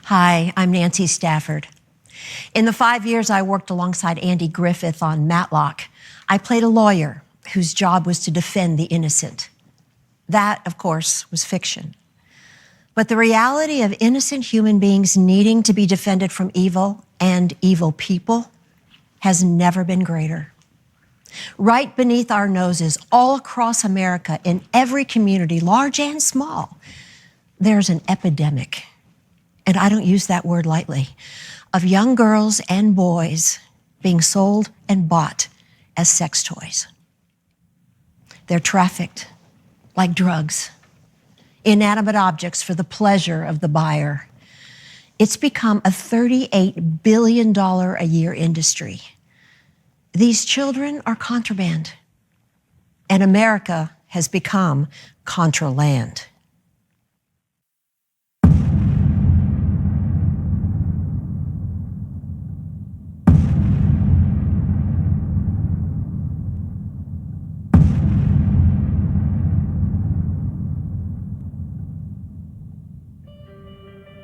Hi, I'm Nancy Stafford. In the 5 years I worked alongside Andy Griffith on Matlock, I played a lawyer whose job was to defend the innocent. That, of course, was fiction. But the reality of innocent human beings needing to be defended from evil and evil people has never been greater. Right beneath our noses, all across America, in every community, large and small, there's an epidemic, and I don't use that word lightly, of young girls and boys being sold and bought as sex toys. They're trafficked like drugs, inanimate objects for the pleasure of the buyer. It's become a $38 billion a year industry. These children are contraband, and America has become Contraland.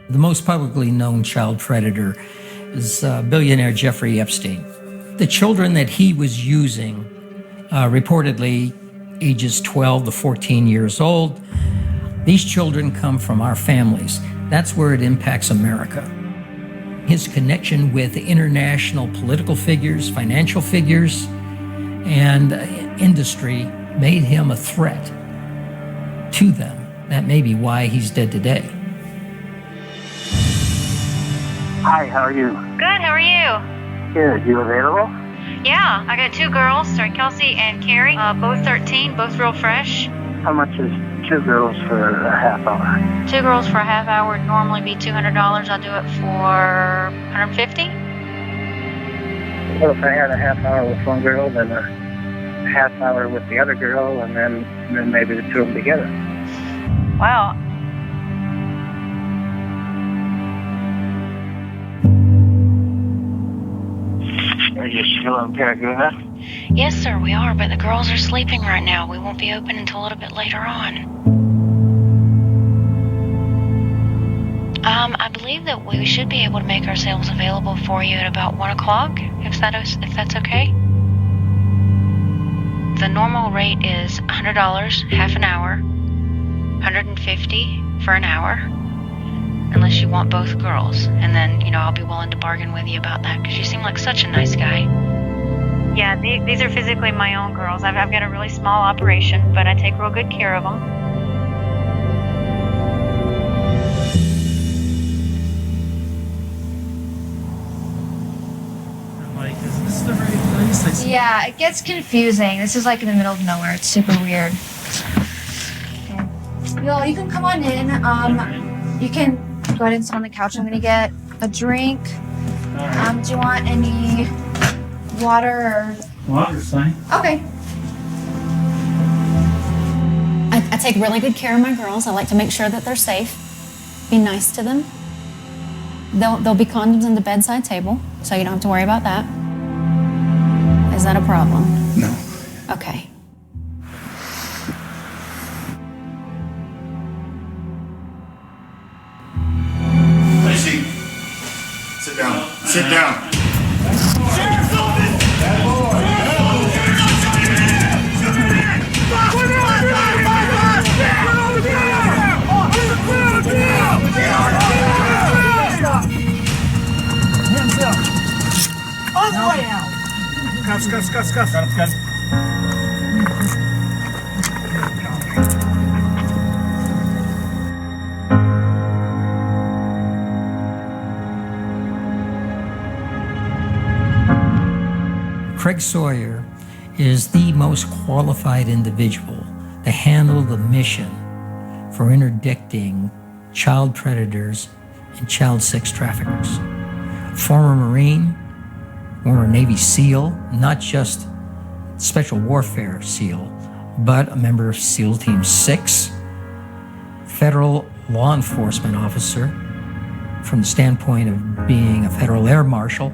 The most publicly known child predator is billionaire Jeffrey Epstein. The children that he was using, reportedly ages 12 to 14 years old, these children come from our families. That's where it impacts America. His connection with international political figures, financial figures, and industry made him a threat to them. That may be why he's dead today. Hi, how are you? Good, how are you? Good. You available? Yeah, I got two girls, Kelsey and Carrie, both 13, both real fresh. How much is two girls for a half hour? Two girls for a half hour would normally be $200. I'll do it for $150. Well, if I had a half hour with one girl, then a half hour with the other girl, and then maybe the two of them together. Wow. Are you still in Paragoula? Yes, sir, we are, but the girls are sleeping right now. We won't be open until a little bit later on. I believe that we should be able to make ourselves available for you at about 1 o'clock, if that's okay. The normal rate is $100, half an hour, $150 for an hour, unless you want both girls. And then, I'll be willing to bargain with you about that because you seem like such a nice guy. Yeah, these are physically my own girls. I've got a really small operation, but I take real good care of them. Is this the right place? Yeah, it gets confusing. This is like in the middle of nowhere. It's super weird. Okay. Yo, you can come on in. You can go ahead and sit on the couch. I'm gonna get a drink. Do you want any water or? Water's fine. Okay. I take really good care of my girls. I like to make sure that they're safe. Be nice to them. There'll be condoms on the bedside table, so you don't have to worry about that. Is that a problem? No. Okay. Lacey, sit down. Sit down. Cuffs. Craig Sawyer is the most qualified individual to handle the mission for interdicting child predators and child sex traffickers. Former Marine, former Navy SEAL, not just Special Warfare SEAL, but a member of SEAL Team 6, federal law enforcement officer from the standpoint of being a federal air marshal,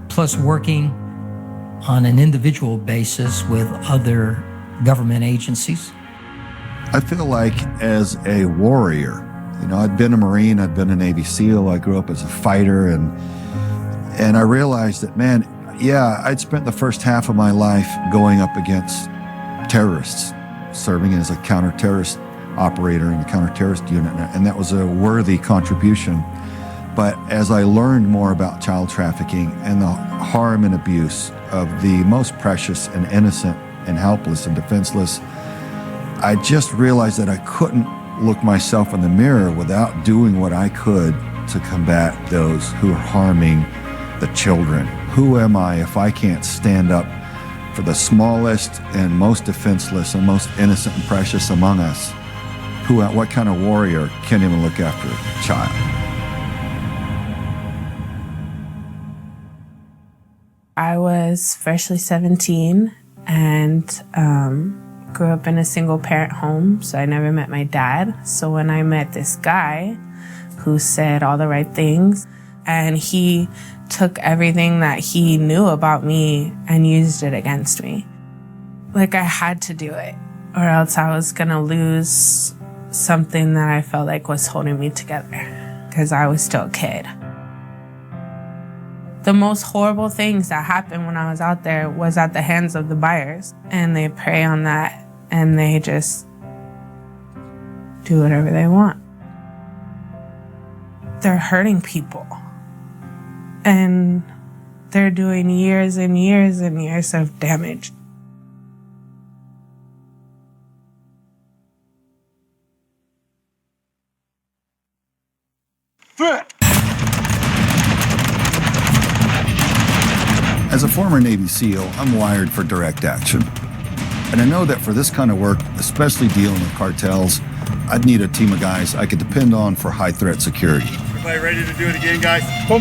plus working on an individual basis with other government agencies. I feel like as a warrior, You know, I'd been a Marine, I'd been a Navy SEAL, I grew up as a fighter, and I realized that, man, yeah, I'd spent the first half of my life going up against terrorists, serving as a counter-terrorist operator in the counter-terrorist unit, and that was a worthy contribution. But as I learned more about child trafficking and the harm and abuse of the most precious and innocent and helpless and defenseless, I just realized that I couldn't look myself in the mirror without doing what I could to combat those who are harming the children. Who am I if I can't stand up for the smallest and most defenseless and most innocent and precious among us? What kind of warrior can't even look after a child? I was freshly 17 and grew up in a single parent home, so I never met my dad. So when I met this guy who said all the right things, and he took everything that he knew about me and used it against me. Like I had to do it, or else I was gonna lose something that I felt like was holding me together, because I was still a kid. The most horrible things that happened when I was out there was at the hands of the buyers, and they prey on that and they just do whatever they want. They're hurting people, and they're doing years and years and years of damage. As a former Navy SEAL, I'm wired for direct action. And I know that for this kind of work, especially dealing with cartels, I'd need a team of guys I could depend on for high threat security. Everybody ready to do it again, guys? Go.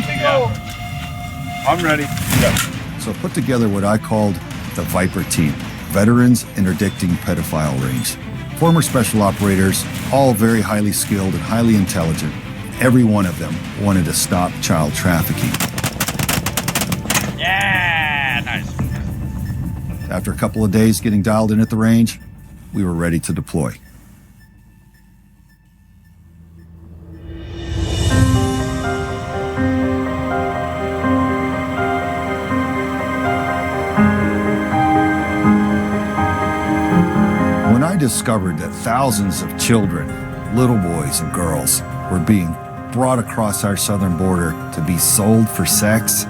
I'm ready. Yeah. So I put together what I called the Viper Team, Veterans Interdicting Pedophile Rings. Former special operators, all very highly skilled and highly intelligent. Every one of them wanted to stop child trafficking. Yeah, nice. After a couple of days getting dialed in at the range, we were ready to deploy. When I discovered that thousands of children, little boys and girls, were being brought across our southern border to be sold for sex,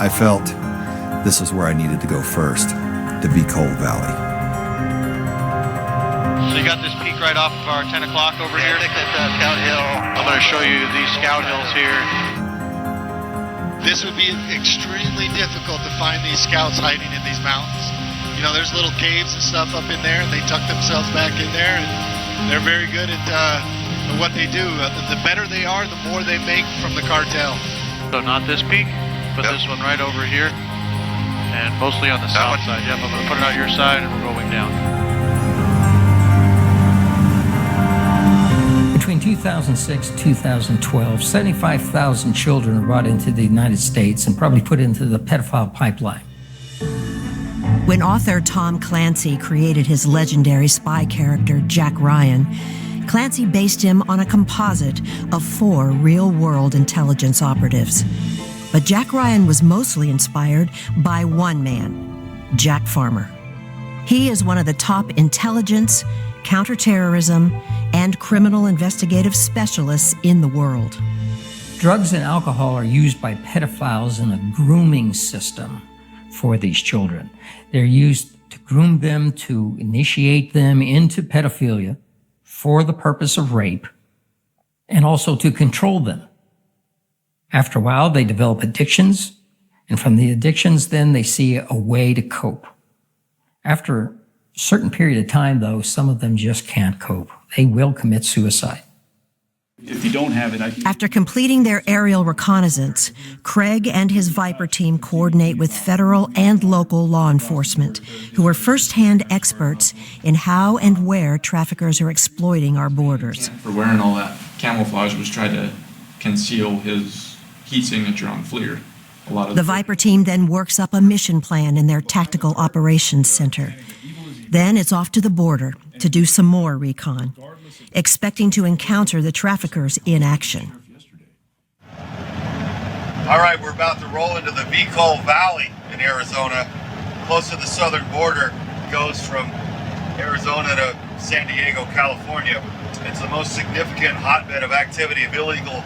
I felt this is where I needed to go first, to be Cold Valley. So you got this peak right off of our 10 o'clock over here? I think that's Scout Hill. I'm going to show you these Scout Hills here. This would be extremely difficult to find these scouts hiding in these mountains. You know, there's little caves and stuff up in there, and they tuck themselves back in there, and they're very good at what they do. The better they are, the more they make from the cartel. So not this peak, but this one right over here, and mostly on the south side. Yep, I'm going to put it out your side, and we're going down. Between 2006 and 2012, 75,000 children were brought into the United States and probably put into the pedophile pipeline. When author Tom Clancy created his legendary spy character, Jack Ryan, Clancy based him on a composite of 4 real-world intelligence operatives. But Jack Ryan was mostly inspired by one man, Jack Farmer. He is one of the top intelligence, counterterrorism, and criminal investigative specialists in the world. Drugs and alcohol are used by pedophiles in a grooming system for these children. They're used to groom them, to initiate them into pedophilia for the purpose of rape, and also to control them. After a while, they develop addictions, and from the addictions, then they see a way to cope. After a certain period of time, though, some of them just can't cope. They will commit suicide. If you don't have it, After completing their aerial reconnaissance, Craig and his Viper team coordinate with federal and local law enforcement, who are firsthand experts in how and where traffickers are exploiting our borders. For wearing all that camouflage was try to conceal his heat signature on FLIR. The Viper team then works up a mission plan in their Tactical Operations Center. Then it's off to the border, to do some more recon, expecting to encounter the traffickers in action. All right, we're about to roll into the Vicol Valley in Arizona, close to the southern border. It goes from Arizona to San Diego, California. It's the most significant hotbed of activity of illegal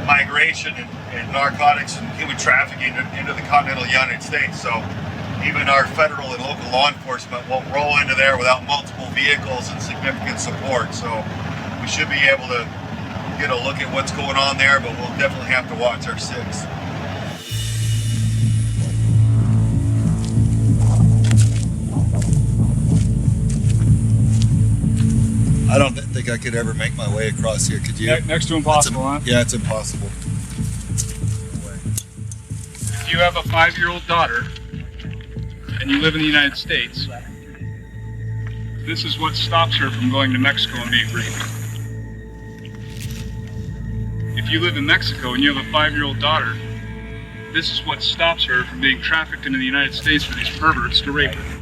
migration and narcotics and human trafficking into the continental United States. So even our federal and local law enforcement won't roll into there without multiple vehicles and significant support. So we should be able to get a look at what's going on there, but we'll definitely have to watch our six. I don't think I could ever make my way across here. Could you? Next to impossible, huh? Yeah, it's impossible. If you have a 5-year-old daughter and you live in the United States, this is what stops her from going to Mexico and being raped. If you live in Mexico and you have a 5-year-old daughter, this is what stops her from being trafficked into the United States for these perverts to rape her.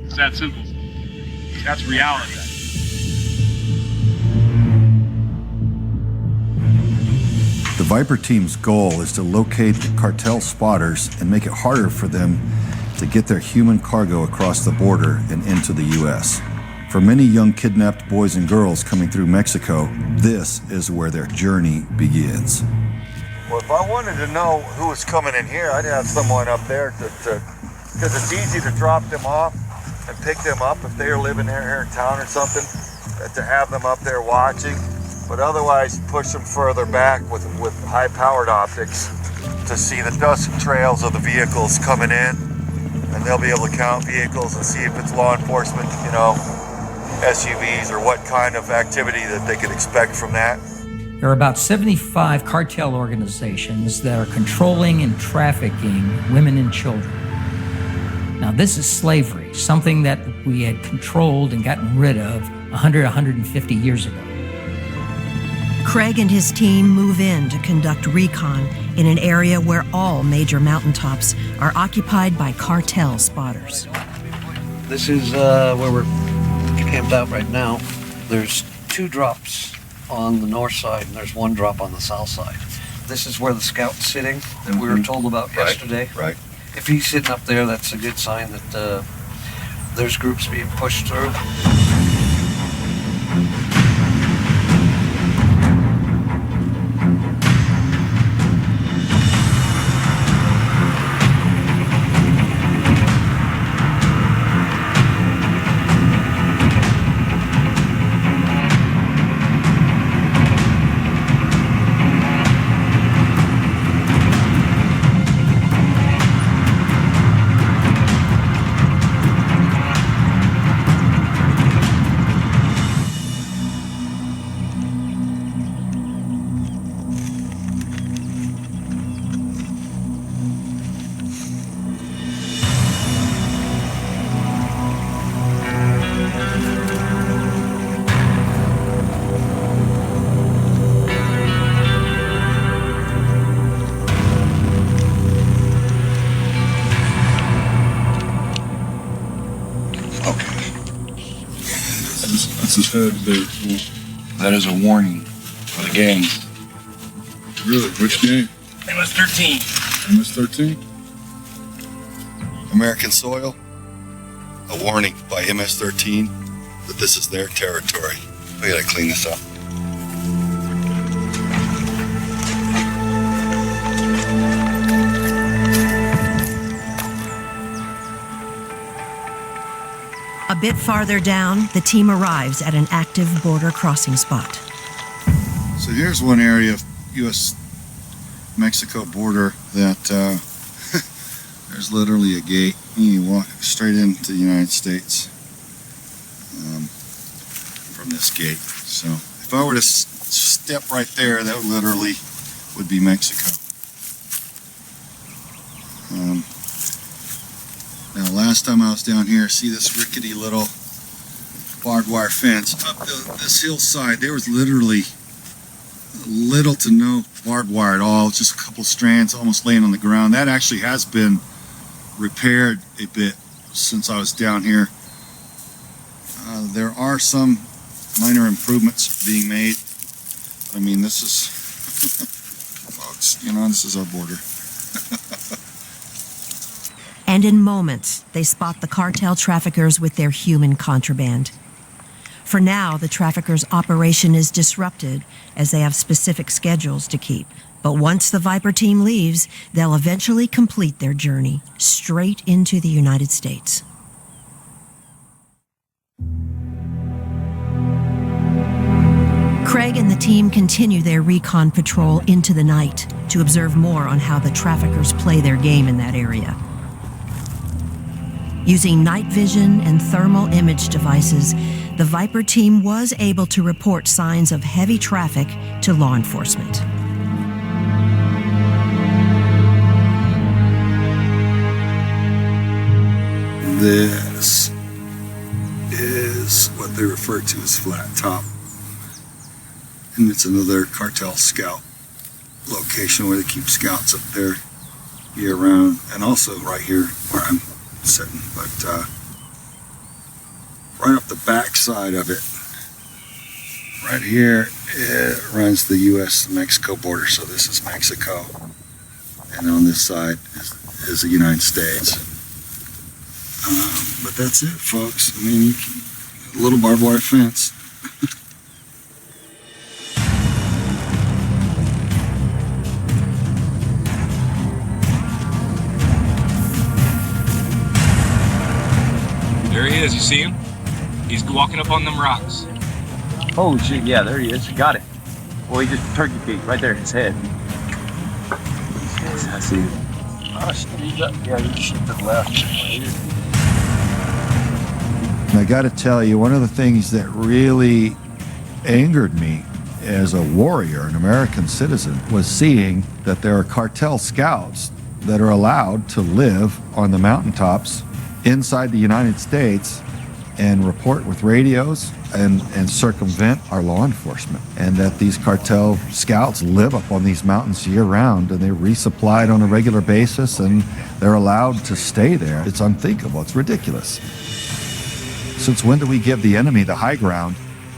It's that simple. That's reality. The Viper team's goal is to locate the cartel spotters and make it harder for them to get their human cargo across the border and into the U.S. For many young kidnapped boys and girls coming through Mexico, this is where their journey begins. Well, if I wanted to know who was coming in here, I'd have someone up there because it's easy to drop them off and pick them up if they're living here in town or something, to have them up there watching. But otherwise, push them further back with high-powered optics to see the dust trails of the vehicles coming in, and they'll be able to count vehicles and see if it's law enforcement, SUVs, or what kind of activity that they could expect from that. There are about 75 cartel organizations that are controlling and trafficking women and children. Now, this is slavery, something that we had controlled and gotten rid of 150 years ago. Craig and his team move in to conduct recon in an area where all major mountaintops are occupied by cartel spotters. This is where we're camped out right now. There's 2 drops on the north side and there's 1 drop on the south side. This is where the scout's sitting that we were told about yesterday. Right. If he's sitting up there, that's a good sign that there's groups being pushed through. That is a warning for the gangs. Really? Which gang? MS-13. MS-13? American soil? A warning by MS-13 that this is their territory. We gotta clean this up. A bit farther down, the team arrives at an active border crossing spot. So here's one area of U.S.-Mexico border that there's literally a gate. You walk straight into the United States from this gate. So if I were to step right there, that literally would be Mexico. Now, last time I was down here, see this rickety little barbed wire fence up this hillside. There was literally little to no barbed wire at all, just a couple strands almost laying on the ground. That actually has been repaired a bit since I was down here. There are some minor improvements being made. I mean, this is, folks, this is our border. And in moments, they spot the cartel traffickers with their human contraband. For now, the traffickers' operation is disrupted as they have specific schedules to keep. But once the Viper team leaves, they'll eventually complete their journey straight into the United States. Craig and the team continue their recon patrol into the night to observe more on how the traffickers play their game in that area. Using night vision and thermal image devices, the Viper team was able to report signs of heavy traffic to law enforcement. This is what they refer to as flat top. And it's another cartel scout location where they keep scouts up there year round, and also right here where I'm sitting. But right up the back side of it, right here, it runs the U.S.-Mexico border. So this is Mexico, and on this side is the United States. But that's it, folks. I mean, a little barbed wire fence. There he is, you see him? He's walking up on them rocks. Oh shit, yeah, there he is. Got it. Well, he just turkey peeked right there, his head. Yes, I see it. Oh shit, yeah, you just to the left. And I got to tell you, one of the things that really angered me as a warrior, an American citizen, was seeing that there are cartel scouts that are allowed to live on the mountaintops inside the United States and report with radios and circumvent our law enforcement. And that these cartel scouts live up on these mountains year round, and they're resupplied on a regular basis, and they're allowed to stay there. It's unthinkable. It's ridiculous. Since when do we give the enemy the high ground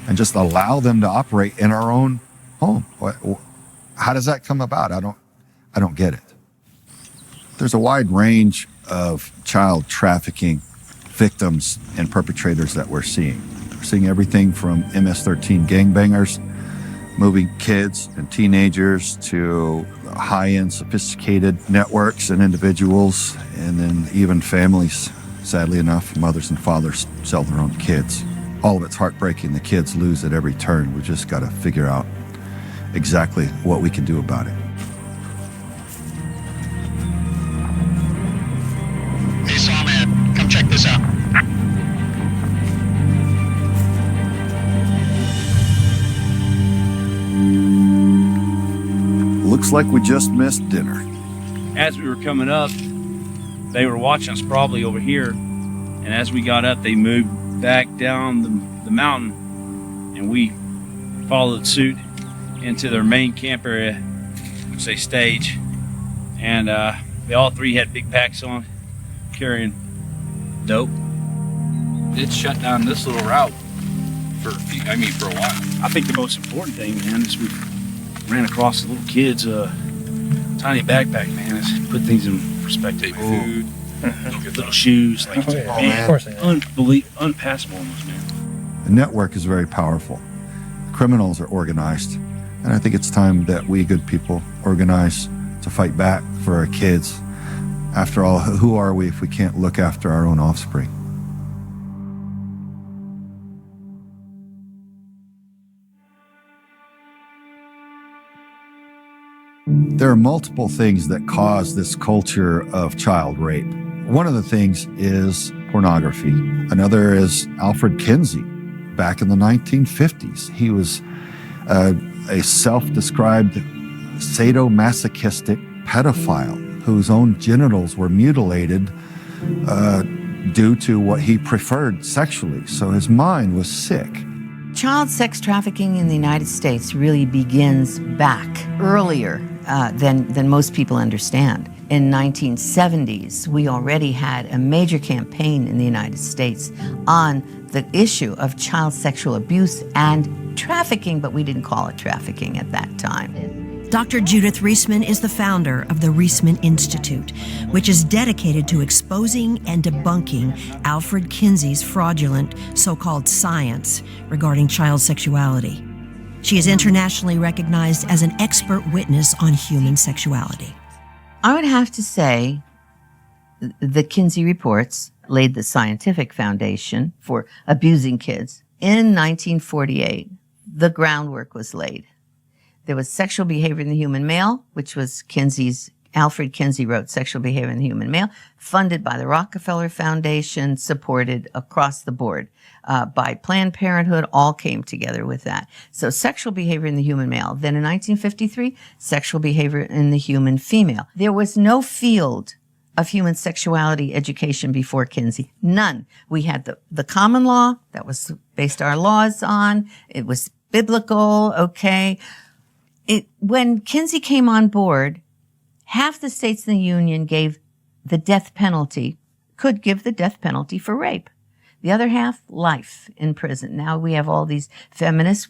and just allow them to operate in our own home? How does that come about? I don't get it. There's a wide range of child trafficking victims and perpetrators that we're seeing. We're seeing everything from MS-13 gangbangers, moving kids and teenagers, to high-end sophisticated networks and individuals, and then even families. Sadly enough, mothers and fathers sell their own kids. All of it's heartbreaking. The kids lose at every turn. We just got to figure out exactly what we can do about it. Hey, Sawman, come check this out. Looks like we just missed dinner. As we were coming up, they were watching us probably over here, and as we got up, they moved back down the mountain, and we followed suit into their main camp area, which they stage, and they all three had big packs on, carrying dope. It shut down this little route for a while. I think the most important thing, man, is we ran across the little kids' tiny backpack, man. It's put things in perspective. Food, little shoes, like unpassable almost, man. The network is very powerful. Criminals are organized, and I think it's time that we good people organize to fight back for our kids. After all, who are we if we can't look after our own offspring? There are multiple things that cause this culture of child rape. One of the things is pornography. Another is Alfred Kinsey. Back in the 1950s, he was a self-described sadomasochistic pedophile whose own genitals were mutilated due to what he preferred sexually. So his mind was sick. Child sex trafficking in the United States really begins back earlier than most people understand. In 1970s, we already had a major campaign in the United States on the issue of child sexual abuse and trafficking, but we didn't call it trafficking at that time. Dr. Judith Reisman is the founder of the Reisman Institute, which is dedicated to exposing and debunking Alfred Kinsey's fraudulent so-called science regarding child sexuality. She is internationally recognized as an expert witness on human sexuality. I would have to say the Kinsey reports laid the scientific foundation for abusing kids. In 1948, the groundwork was laid. There was Sexual Behavior in the Human Male, which was Alfred Kinsey wrote Sexual Behavior in the Human Male, funded by the Rockefeller Foundation, supported across the board by Planned Parenthood, all came together with that. So Sexual Behavior in the Human Male. Then in 1953, Sexual Behavior in the Human Female. There was no field of human sexuality education before Kinsey. None. We had the common law that was based our laws on. It was biblical, okay. When Kinsey came on board, half the states in the Union gave the death penalty, could give the death penalty for rape. The other half, life in prison. Now we have all these feminists,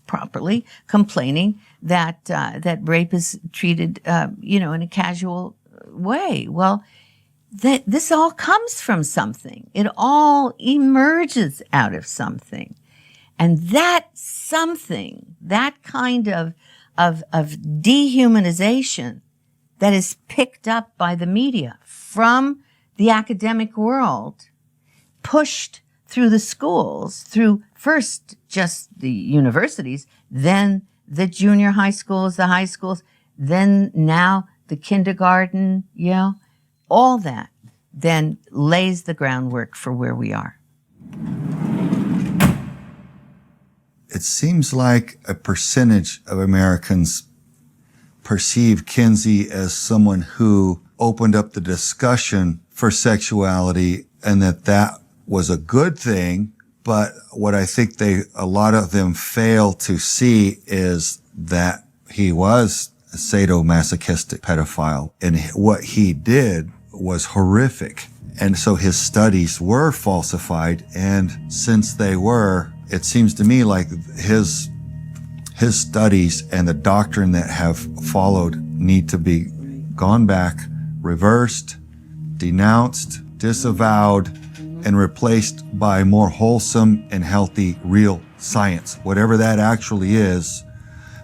properly complaining that rape is treated, in a casual way. Well, this all comes from something. It all emerges out of something. And that something, that kind of dehumanization that is picked up by the media from the academic world, pushed through the schools, through first just the universities, then the junior high schools, the high schools, then now the kindergarten, all that then lays the groundwork for where we are. It seems like a percentage of Americans perceive Kinsey as someone who opened up the discussion for sexuality and that was a good thing. But what I think a lot of them fail to see is that he was a sadomasochistic pedophile, and what he did was horrific. And so his studies were falsified, and since they were, it seems to me like his studies and the doctrine that have followed need to be gone back, reversed, denounced, disavowed, and replaced by more wholesome and healthy real science, whatever that actually is,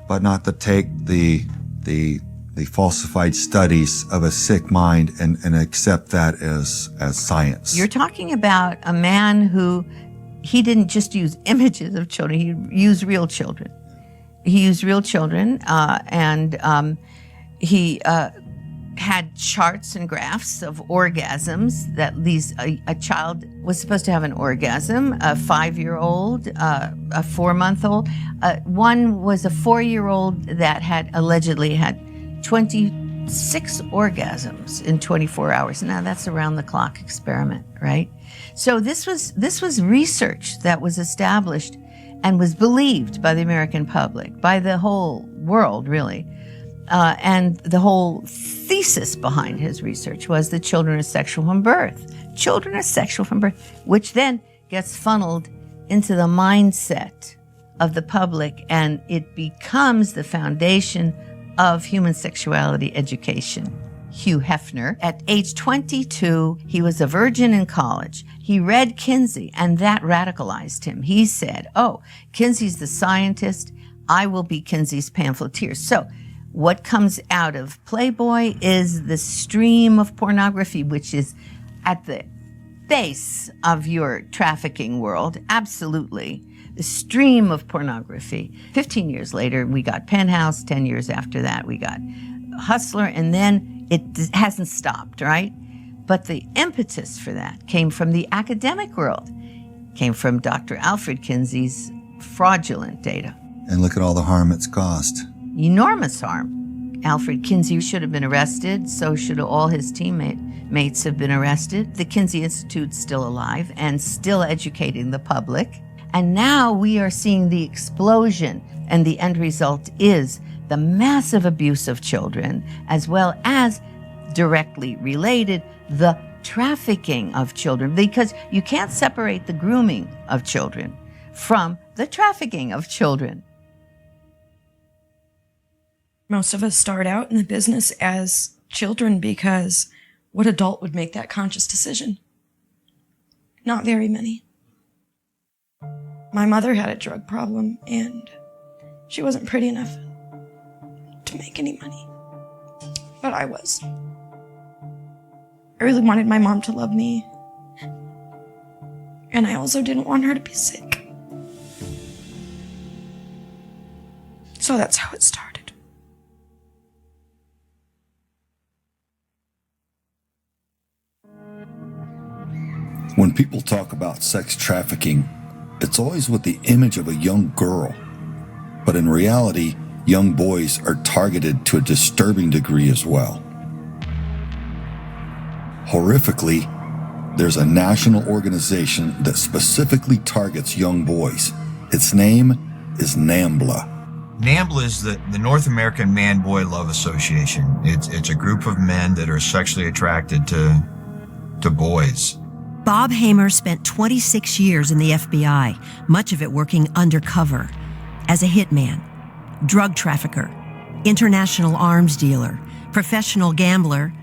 but not to take the falsified studies of a sick mind and accept that as science. You're talking about a man who, he didn't just use images of children, he used real children. He used real children, and he had charts and graphs of orgasms that a child was supposed to have an orgasm, a 5-year-old, a 4-month-old. One was a 4-year-old that had allegedly had 26 orgasms in 24 hours. Now that's a round-the-clock experiment, right? So this was research that was established and was believed by the American public, by the whole world, really. And the whole thesis behind his research was that children are sexual from birth. Children are sexual from birth, which then gets funneled into the mindset of the public, and it becomes the foundation of human sexuality education. Hugh Hefner, at age 22, he was a virgin in college. He read Kinsey, and that radicalized him. He said, Kinsey's the scientist. I will be Kinsey's pamphleteer. So what comes out of Playboy is the stream of pornography, which is at the base of your trafficking world. Absolutely. The stream of pornography. 15 years later, we got Penthouse. 10 years after that, we got Hustler. And then it hasn't stopped, right? But the impetus for that came from the academic world, came from Dr. Alfred Kinsey's fraudulent data. And look at all the harm it's caused. Enormous harm. Alfred Kinsey should have been arrested, so should all his teammates have been arrested. The Kinsey Institute's still alive and still educating the public. And now we are seeing the explosion, and the end result is the massive abuse of children, as well as directly related, the trafficking of children, because you can't separate the grooming of children from the trafficking of children. Most of us start out in the business as children because what adult would make that conscious decision? Not very many. My mother had a drug problem and she wasn't pretty enough to make any money, but I was. I really wanted my mom to love me, and I also didn't want her to be sick. So that's how it started. When people talk about sex trafficking, it's always with the image of a young girl. But in reality, young boys are targeted to a disturbing degree as well. Horrifically, there's a national organization that specifically targets young boys. Its name is NAMBLA. NAMBLA is the North American Man-Boy Love Association. It's a group of men that are sexually attracted to boys. Bob Hamer spent 26 years in the FBI, much of it working undercover, as a hitman, drug trafficker, international arms dealer, professional gambler,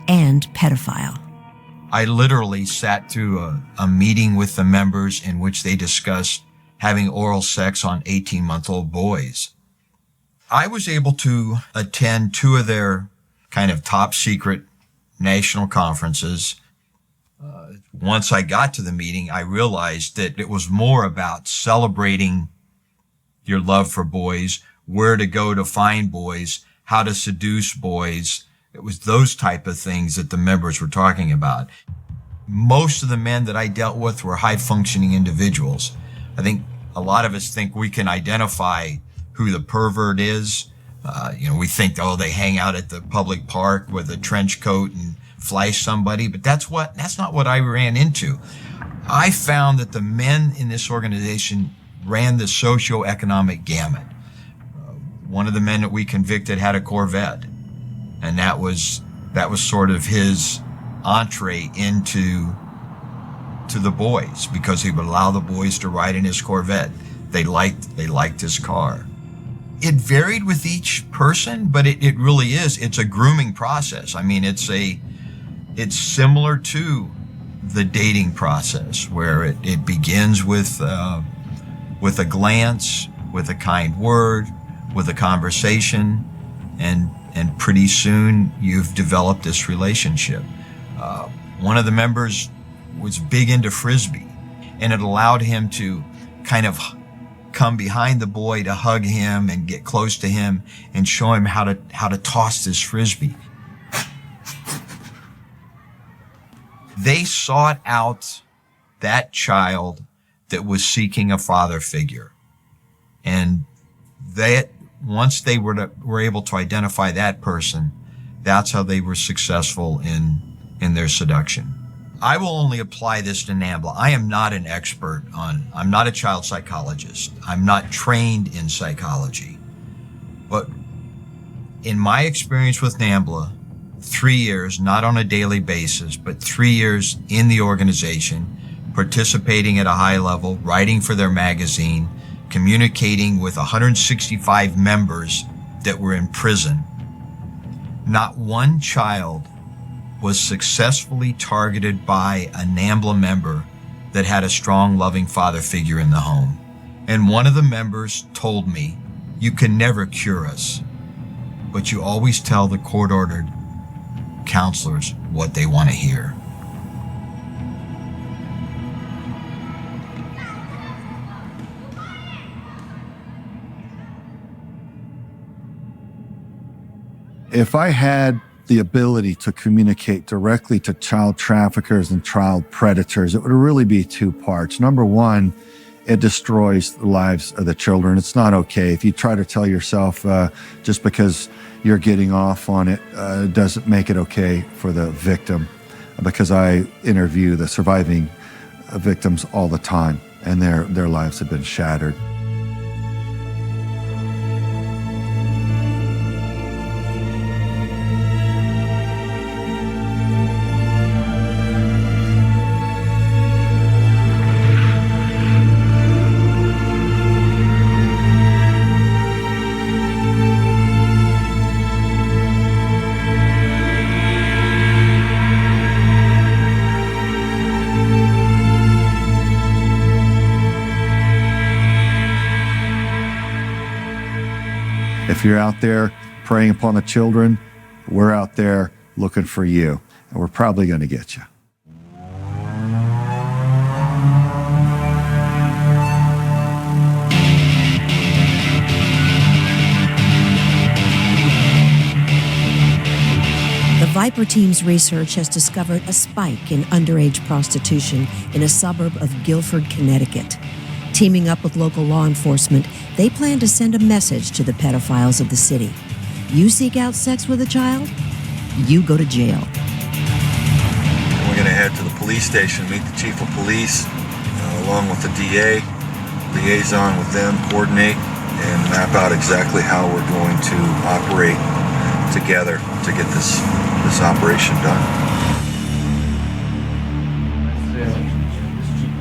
and pedophile. I literally sat through a meeting with the members in which they discussed having oral sex on 18-month-old boys. I was able to attend 2 of their kind of top secret national conferences. Once I got to the meeting, I realized that it was more about celebrating your love for boys, where to go to find boys, how to seduce boys. It was those type of things that the members were talking about. Most of the men that I dealt with were high-functioning individuals. I think a lot of us think we can identify who the pervert is. We think, they hang out at the public park with a trench coat and flash somebody, but that's not what I ran into. I found that the men in this organization ran the socioeconomic gamut. One of the men that we convicted had a Corvette, and that was sort of his entree into the boys, because he would allow the boys to ride in his Corvette. They liked his car. It varied with each person, but it really is. It's a grooming process. I mean, it's similar to the dating process, where it begins with a glance, with a kind word, with a conversation, and pretty soon you've developed this relationship. One of the members was big into Frisbee, and it allowed him to kind of come behind the boy to hug him and get close to him and show him how to toss this Frisbee. They sought out that child that was seeking a father figure. And once they were able to identify that person, that's how they were successful in their seduction. I will only apply this to NAMBLA. I am not an expert I'm not a child psychologist. I'm not trained in psychology. But in my experience with NAMBLA, 3 years, not on a daily basis, but 3 years in the organization, participating at a high level, writing for their magazine, communicating with 165 members that were in prison. Not one child was successfully targeted by a NAMBLA member that had a strong, loving father figure in the home. And one of the members told me, "You can never cure us, but you always tell the court-ordered counselors what they want to hear." If I had the ability to communicate directly to child traffickers and child predators, it would really be 2 parts. Number one, it destroys the lives of the children. It's not okay. If you try to tell yourself just because you're getting off on it doesn't make it okay for the victim, because I interview the surviving victims all the time, and their lives have been shattered. If you're out there preying upon the children, we're out there looking for you, and we're probably going to get you. The Viper team's research has discovered a spike in underage prostitution in a suburb of Guilford, Connecticut. Teaming up with local law enforcement, they plan to send a message to the pedophiles of the city. You seek out sex with a child, you go to jail. We're going to head to the police station, meet the chief of police, along with the DA, liaison with them, coordinate, and map out exactly how we're going to operate together to get this operation done.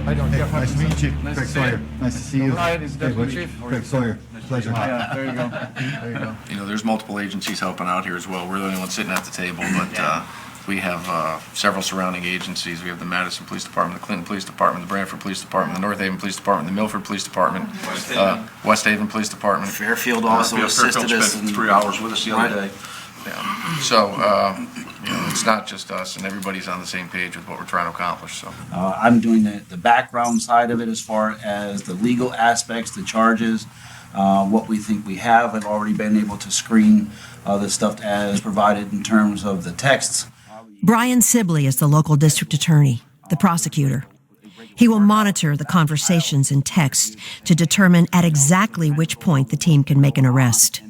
Nice to meet you, Craig Sawyer. Nice to see you. Craig Sawyer, pleasure. There you go. There you go. You know, there's multiple agencies helping out here as well. We're the only ones sitting at the table, but we have several surrounding agencies. We have the Madison Police Department, the Clinton Police Department, the Brantford Police Department, the North Haven Police Department, the Milford Police Department, West Haven Police Department. Fairfield also assisted us. Spent 3 hours with us the other day. Yeah. So, you know, it's not just us, and everybody's on the same page with what we're trying to accomplish. So, I'm doing the background side of it as far as the legal aspects, the charges, what we think we have. I've already been able to screen the stuff as provided in terms of the texts. Brian Sibley is the local district attorney, the prosecutor. He will monitor the conversations and texts to determine at exactly which point the team can make an arrest.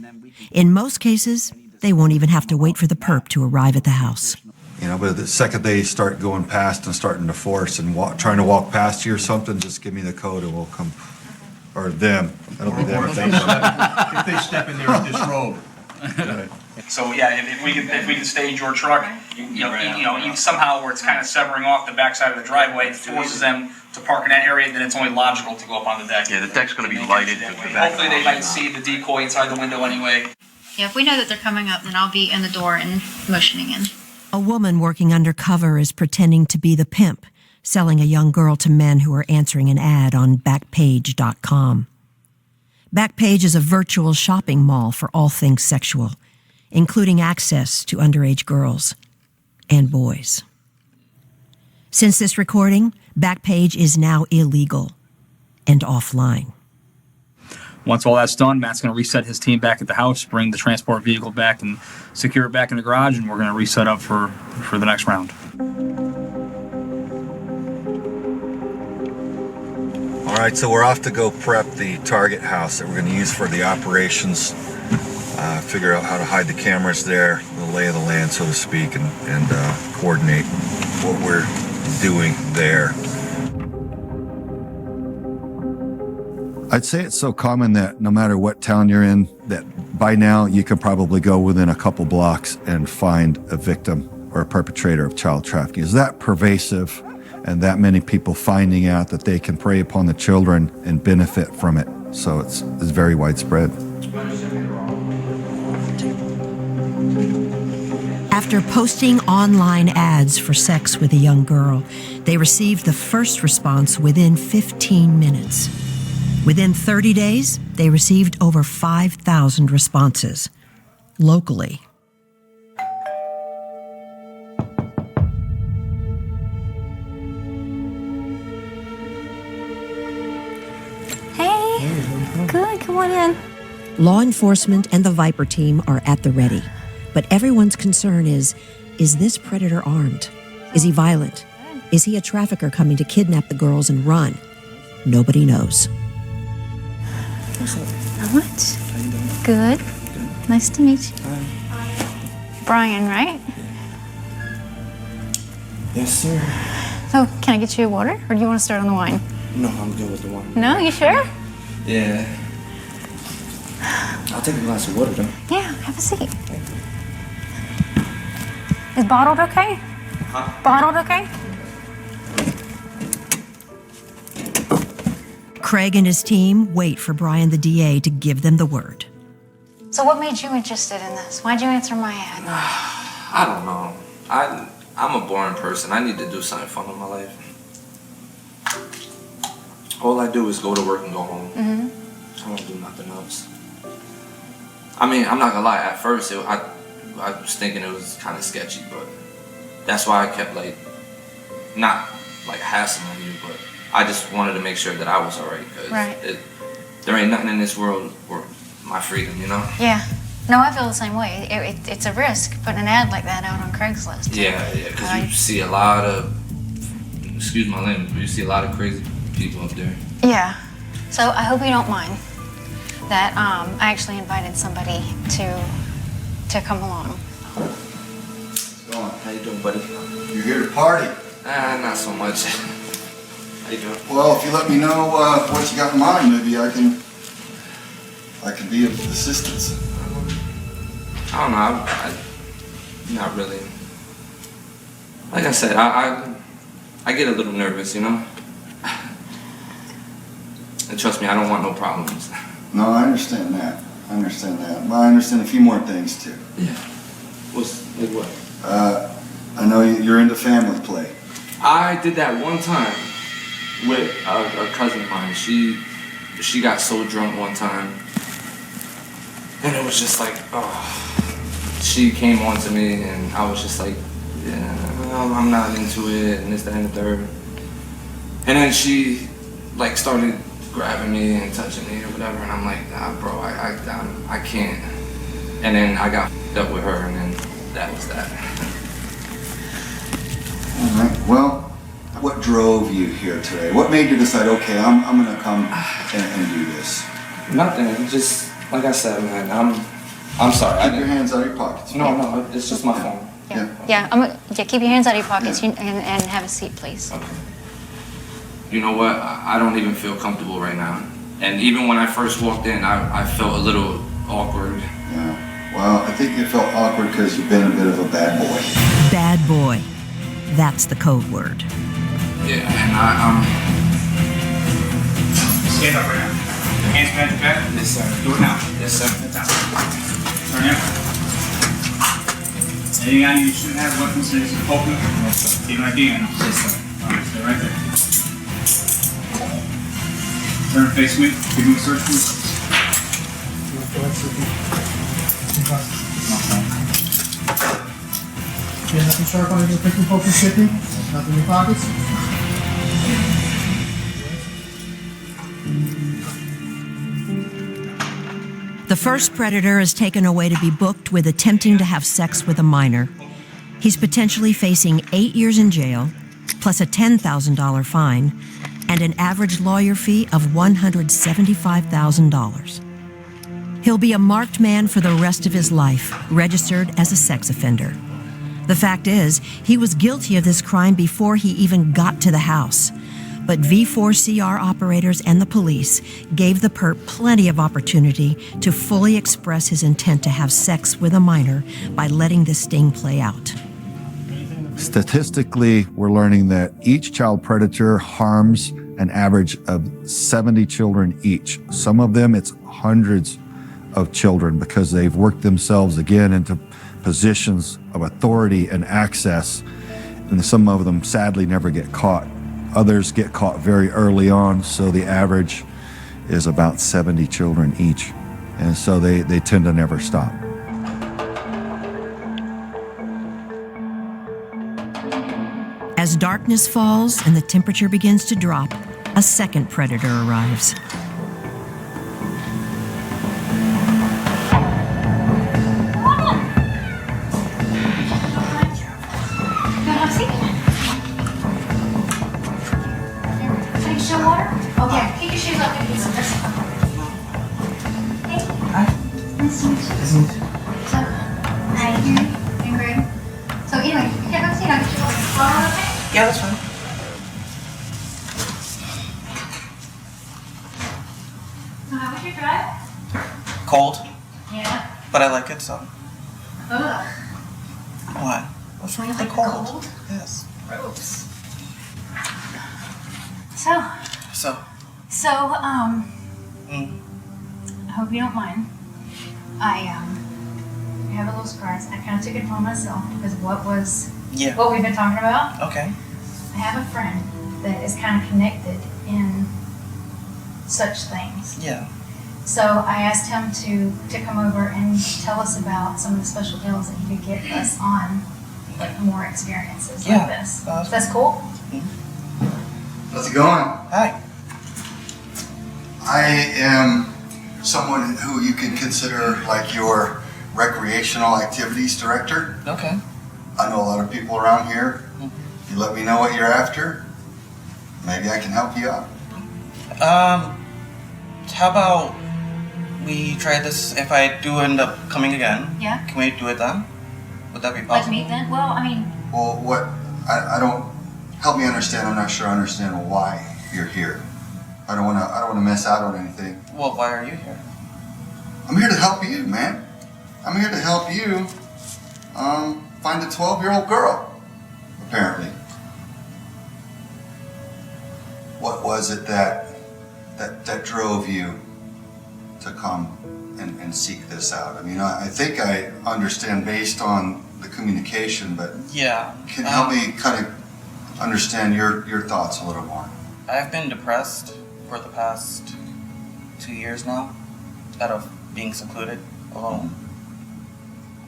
In most cases, they won't even have to wait for the perp to arrive at the house. You know, but the second they start going past and starting to force and trying to walk past you or something, just give me the code and we'll come, or them. That'll be them. if they step in there in this road. Right. So yeah, if we can stage your truck, somehow where it's kind of severing off the backside of the driveway, it forces them to park in that area, then it's only logical to go up on the deck. Yeah, the deck's going to be lighted. Hopefully they might see the decoy inside the window anyway. Yeah, if we know that they're coming up, then I'll be in the door and motioning in. A woman working undercover is pretending to be the pimp, selling a young girl to men who are answering an ad on Backpage.com. Backpage is a virtual shopping mall for all things sexual, including access to underage girls and boys. Since this recording, Backpage is now illegal and offline. Once all that's done, Matt's going to reset his team back at the house, bring the transport vehicle back and secure it back in the garage, and we're going to reset up for the next round. All right, so we're off to go prep the target house that we're going to use for the operations, figure out how to hide the cameras there, the lay of the land, so to speak, and coordinate what we're doing there. I'd say it's so common that no matter what town you're in, that by now you can probably go within a couple blocks and find a victim or a perpetrator of child trafficking. Is that pervasive, and that many people finding out that they can prey upon the children and benefit from it? So it's very widespread. After posting online ads for sex with a young girl, they received the first response within 15 minutes. Within 30 days, they received over 5,000 responses, locally. Hey, good, come on in. Law enforcement and the Viper team are at the ready, but everyone's concern is this predator armed? Is he violent? Is he a trafficker coming to kidnap the girls and run? Nobody knows. What? Good. Nice to meet you. Brian, right? Yes, sir. So, can I get you a water, or do you want to start on the wine? No, I'm good with the wine. No, you sure? Yeah. I'll take a glass of water, though. Yeah, have a seat. Is bottled okay? Huh? Bottled okay? Craig and his team wait for Brian the DA to give them the word. So what made you interested in this? Why'd you answer my ad? I don't know. I'm a boring person. I need to do something fun in my life. All I do is go to work and go home. I don't do nothing else. I mean, I'm not gonna lie, at first I was thinking it was kind of sketchy, but that's why I kept like, not like hassling you, but I just wanted to make sure that I was alright, because there ain't nothing in this world worth my freedom, you know? Yeah. No, I feel the same way. It's a risk putting an ad like that out on Craigslist. Yeah, because you see a lot of, excuse my language, but you see a lot of crazy people up there. Yeah. So I hope you don't mind that I actually invited somebody to come along. Go on. How you doing, buddy? You're here to party? Not so much. How you doing? Well, if you let me know what you got in mind, maybe I can be of assistance. I don't know. I not really. Like I said, I get a little nervous, you know. And trust me, I don't want no problems. No, I understand that. But I understand a few more things too. Yeah. What's like what? I know you're into family play. I did that one time with a cousin of mine. She got so drunk one time, and it was just like, oh. She came on to me, and I was just like, yeah, I'm not into it, and this, that, and the third. And then she like started grabbing me and touching me or whatever, and I'm like, nah, bro, I can't. And then I got up with her, and then that was that. All right. Well, what drove you here today? What made you decide, okay, I'm gonna come and do this? Nothing. Just like I said, man. I'm sorry. Keep your hands out of your pockets. No, it's just my phone. Yeah. Keep your hands out of your pockets and have a seat, please. Okay. You know what? I don't even feel comfortable right now. And even when I first walked in, I felt a little awkward. Yeah. Well, I think you felt awkward because you've been a bit of a bad boy. Bad boy. That's the code word. Yeah, and I'm... Stand up right now. Hands behind your back. Yes, sir. Do it now. Yes, sir. Turn in. Anything on you shouldn't have weapons in your poker? Yes, sir. Keep an ID on. Yes, sir. Alright, stay right there. Turn and face me. Give me a search, please. Nothing sharp on your picking, poking, shipping? Nothing in your pockets? The first predator is taken away to be booked with attempting to have sex with a minor. He's potentially facing 8 years in jail, plus a $10,000 fine, and an average lawyer fee of $175,000. He'll be a marked man for the rest of his life, registered as a sex offender. The fact is, he was guilty of this crime before he even got to the house. But V4CR operators and the police gave the perp plenty of opportunity to fully express his intent to have sex with a minor by letting this sting play out. Statistically, we're learning that each child predator harms an average of 70 children each. Some of them, it's hundreds of children because they've worked themselves again into positions of authority and access, and some of them sadly never get caught. Others get caught very early on, so the average is about 70 children each, and so they tend to never stop. As darkness falls and the temperature begins to drop, a second predator arrives. Yeah, that's fine. So how was your drive? Cold, Yeah. but I like it, so. Ugh. What? What's wrong with the cold? Yes. Gross. So, I hope you don't mind. I have a little surprise. I kind of took it upon myself because of what we've been talking about. Okay. I have a friend that is kind of connected in such things. Yeah. So I asked him to come over and tell us about some of the special deals that he could get us on, like more experiences like this. That's cool. How's it going? Hi. I am someone who you can consider like your recreational activities director. Okay. I know a lot of people around here. You let me know what you're after. Maybe I can help you out. How about we try this if I do end up coming again? Yeah. Can we do it then? Would that be Like possible? me then? Well, I mean, Well, what, I don't, help me understand, I'm not sure I understand why you're here. I don't wanna miss out on anything. Well, why are you here? I'm here to help you, man. I'm here to help you, find a 12-year-old girl, apparently. What was it that drove you to come and seek this out? I mean, I think I understand based on the communication, but Yeah. can you help me kind of understand your thoughts a little more? I've been depressed for the past 2 years now, out of being secluded, alone.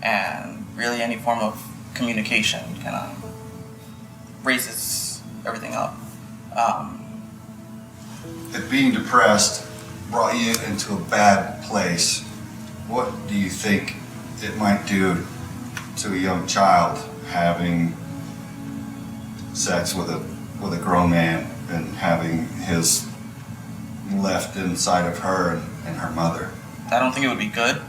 And really any form of communication kind of raises everything up. If being depressed brought you into a bad place, what do you think it might do to a young child having sex with a grown man and having his left inside of her and her mother? I don't think it would be good,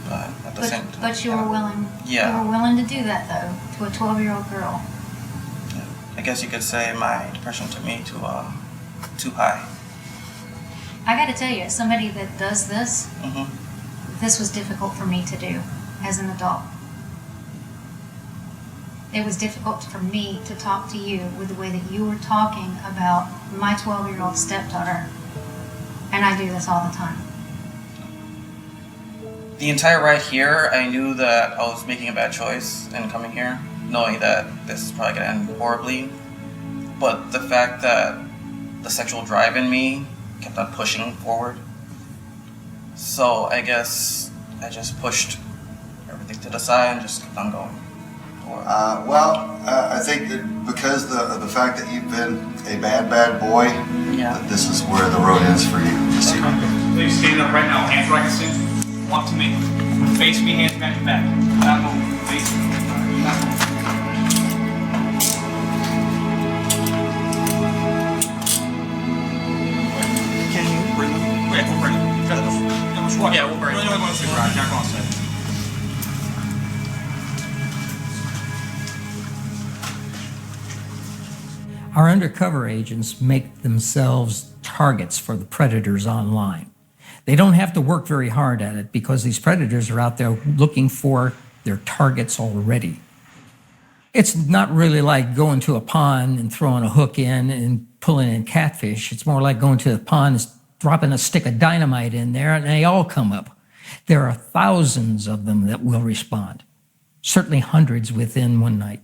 but at the same time. but you were willing. Yeah. You were willing to do that though to a 12-year-old girl. I guess you could say my depression took me to too high. I got to tell you, as somebody that does this, this was difficult for me to do as an adult. It was difficult for me to talk to you with the way that you were talking about my 12-year-old stepdaughter. And I do this all the time. The entire ride here, I knew that I was making a bad choice in coming here, knowing that this is probably going to end horribly. But the fact that the sexual drive in me kept on pushing forward. So I guess I just pushed everything to the side and just kept on going. I think that because of the fact that you've been a bad boy, that this is where the road ends for you. Please stand up right now, hands right to walk to me. Face me, hands behind your back. Not move. Face me. Not move. Can you bring them? Yeah, we'll bring them. Yeah, we'll bring them. We're only going to the garage, not going outside. Our undercover agents make themselves targets for the predators online. They don't have to work very hard at it because these predators are out there looking for their targets already. It's not really like going to a pond and throwing a hook in and pulling in catfish. It's more like going to the pond and dropping a stick of dynamite in there and they all come up. There are thousands of them that will respond, certainly hundreds within one night.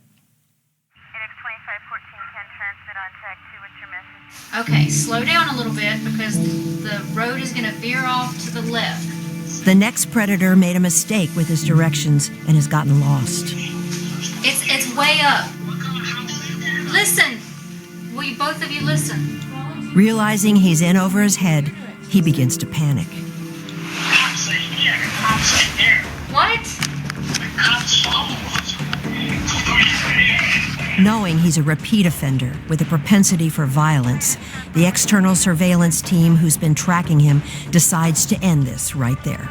Okay, slow down a little bit because the road is going to veer off to the left. The next predator made a mistake with his directions and has gotten lost. It's way up. Listen. Will you both of you listen? Realizing he's in over his head, he begins to panic. What? Knowing he's a repeat offender with a propensity for violence, the external surveillance team who's been tracking him decides to end this right there.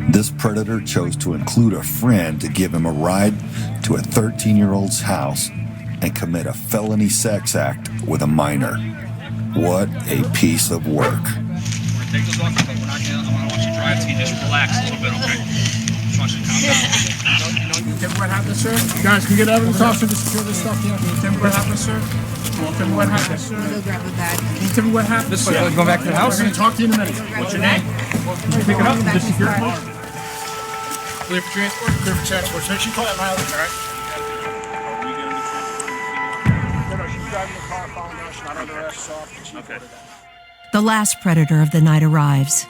This predator chose to include a friend to give him a ride to a 13-year-old's house and commit a felony sex act with a minor. What a piece of work. Take those off, but we're not gonna, I want you to drive till you just relax a little bit, okay? Just want you to calm down. Can you tell me what happened, sir? You guys can get evidence officer to secure this stuff here. Can you tell me what happened, sir? Can you tell me what happened, sir? Can you tell me what happened, sir? Go back to the house? We're going to talk to you in a minute. What's your name? Can you pick it up and just secure it? Clear for transport? Clear for transport. So she call that mileage, all right? No, she's driving the car, following us, not under arrest, soft. Okay. The last predator of the night arrives,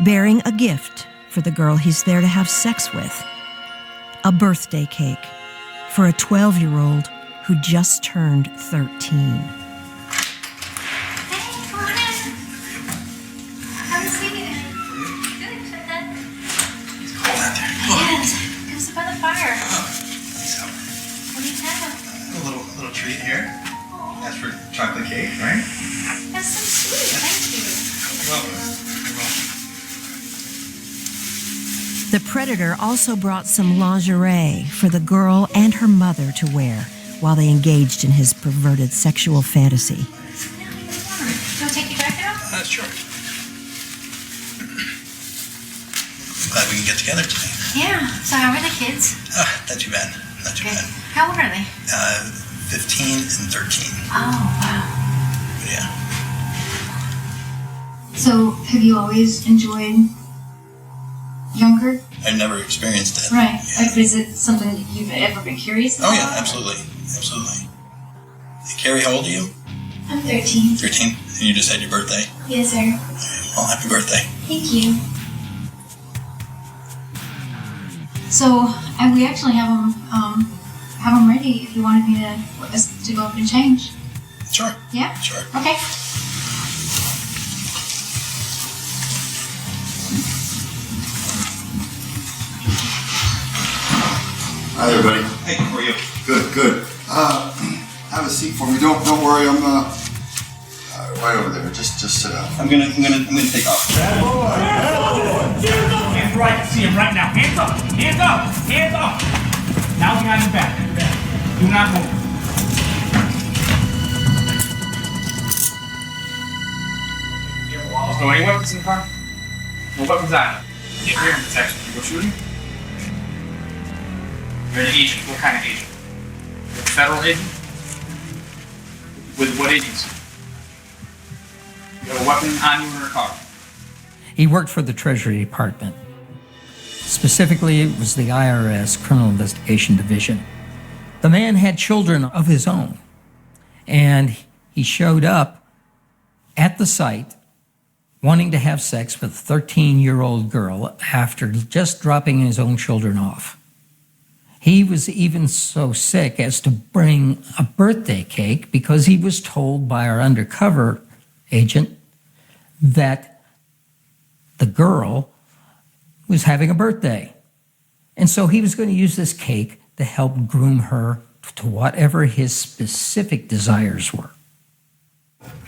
bearing a gift for the girl he's there to have sex with. A birthday cake for a 12-year-old who just turned 13. Little treat here. That's for chocolate cake, right? That's so sweet. Thank you. The predator also brought some lingerie for the girl and her mother to wear while they engaged in his perverted sexual fantasy. Do you want to take your jacket off? Sure. Glad we can get together today. Yeah. So how are the kids? Not too bad. Not too bad. How old are they? 15 and 13. Oh, wow. Yeah. So, have you always enjoyed younger? I've never experienced it. Right. Like, is it something that you've ever been curious about? Oh, yeah, absolutely. Absolutely. Hey, Carrie, how old are you? I'm 13. 13? And you just had your birthday? Yes, sir. Well, happy birthday. Thank you. So, and we actually have them ready if you wanted me to go up and change. Sure. Yeah? Sure. Okay. Hi, everybody. Hey, how are you? Good. Have a seat for me. Don't worry. I'm right over there. Just sit down. I'm gonna take off. Hands right, I see him right now. Hands up! Hands up! Hands up! Now behind your back. Do not move. There's no any weapons in the car? No weapons on it. Get rear protection. You go shooting? You're an agent. What kind of agent? You're a federal agent? With what agency? You have a weapon on you in your car? He worked for the Treasury Department. Specifically, it was the IRS Criminal Investigation Division. The man had children of his own, and he showed up at the site wanting to have sex with a 13-year-old girl after just dropping his own children off. He was even so sick as to bring a birthday cake because he was told by our undercover agent that the girl was having a birthday. And so he was going to use this cake to help groom her to whatever his specific desires were.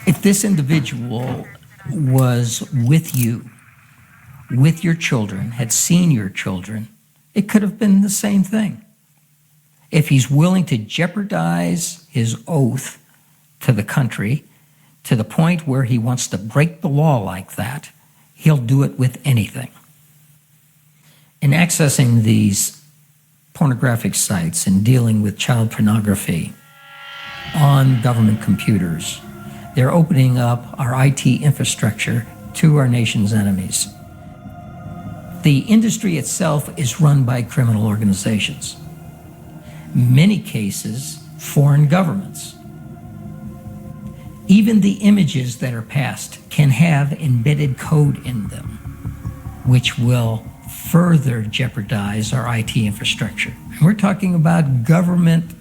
If this individual was with you, with your children, had seen your children, it could have been the same thing. If he's willing to jeopardize his oath to the country to the point where he wants to break the law like that, he'll do it with anything. In accessing these pornographic sites and dealing with child pornography on government computers, they're opening up our IT infrastructure to our nation's enemies. The industry itself is run by criminal organizations. Many cases, foreign governments. Even the images that are passed can have embedded code in them, which will further jeopardize our IT infrastructure. And we're talking about government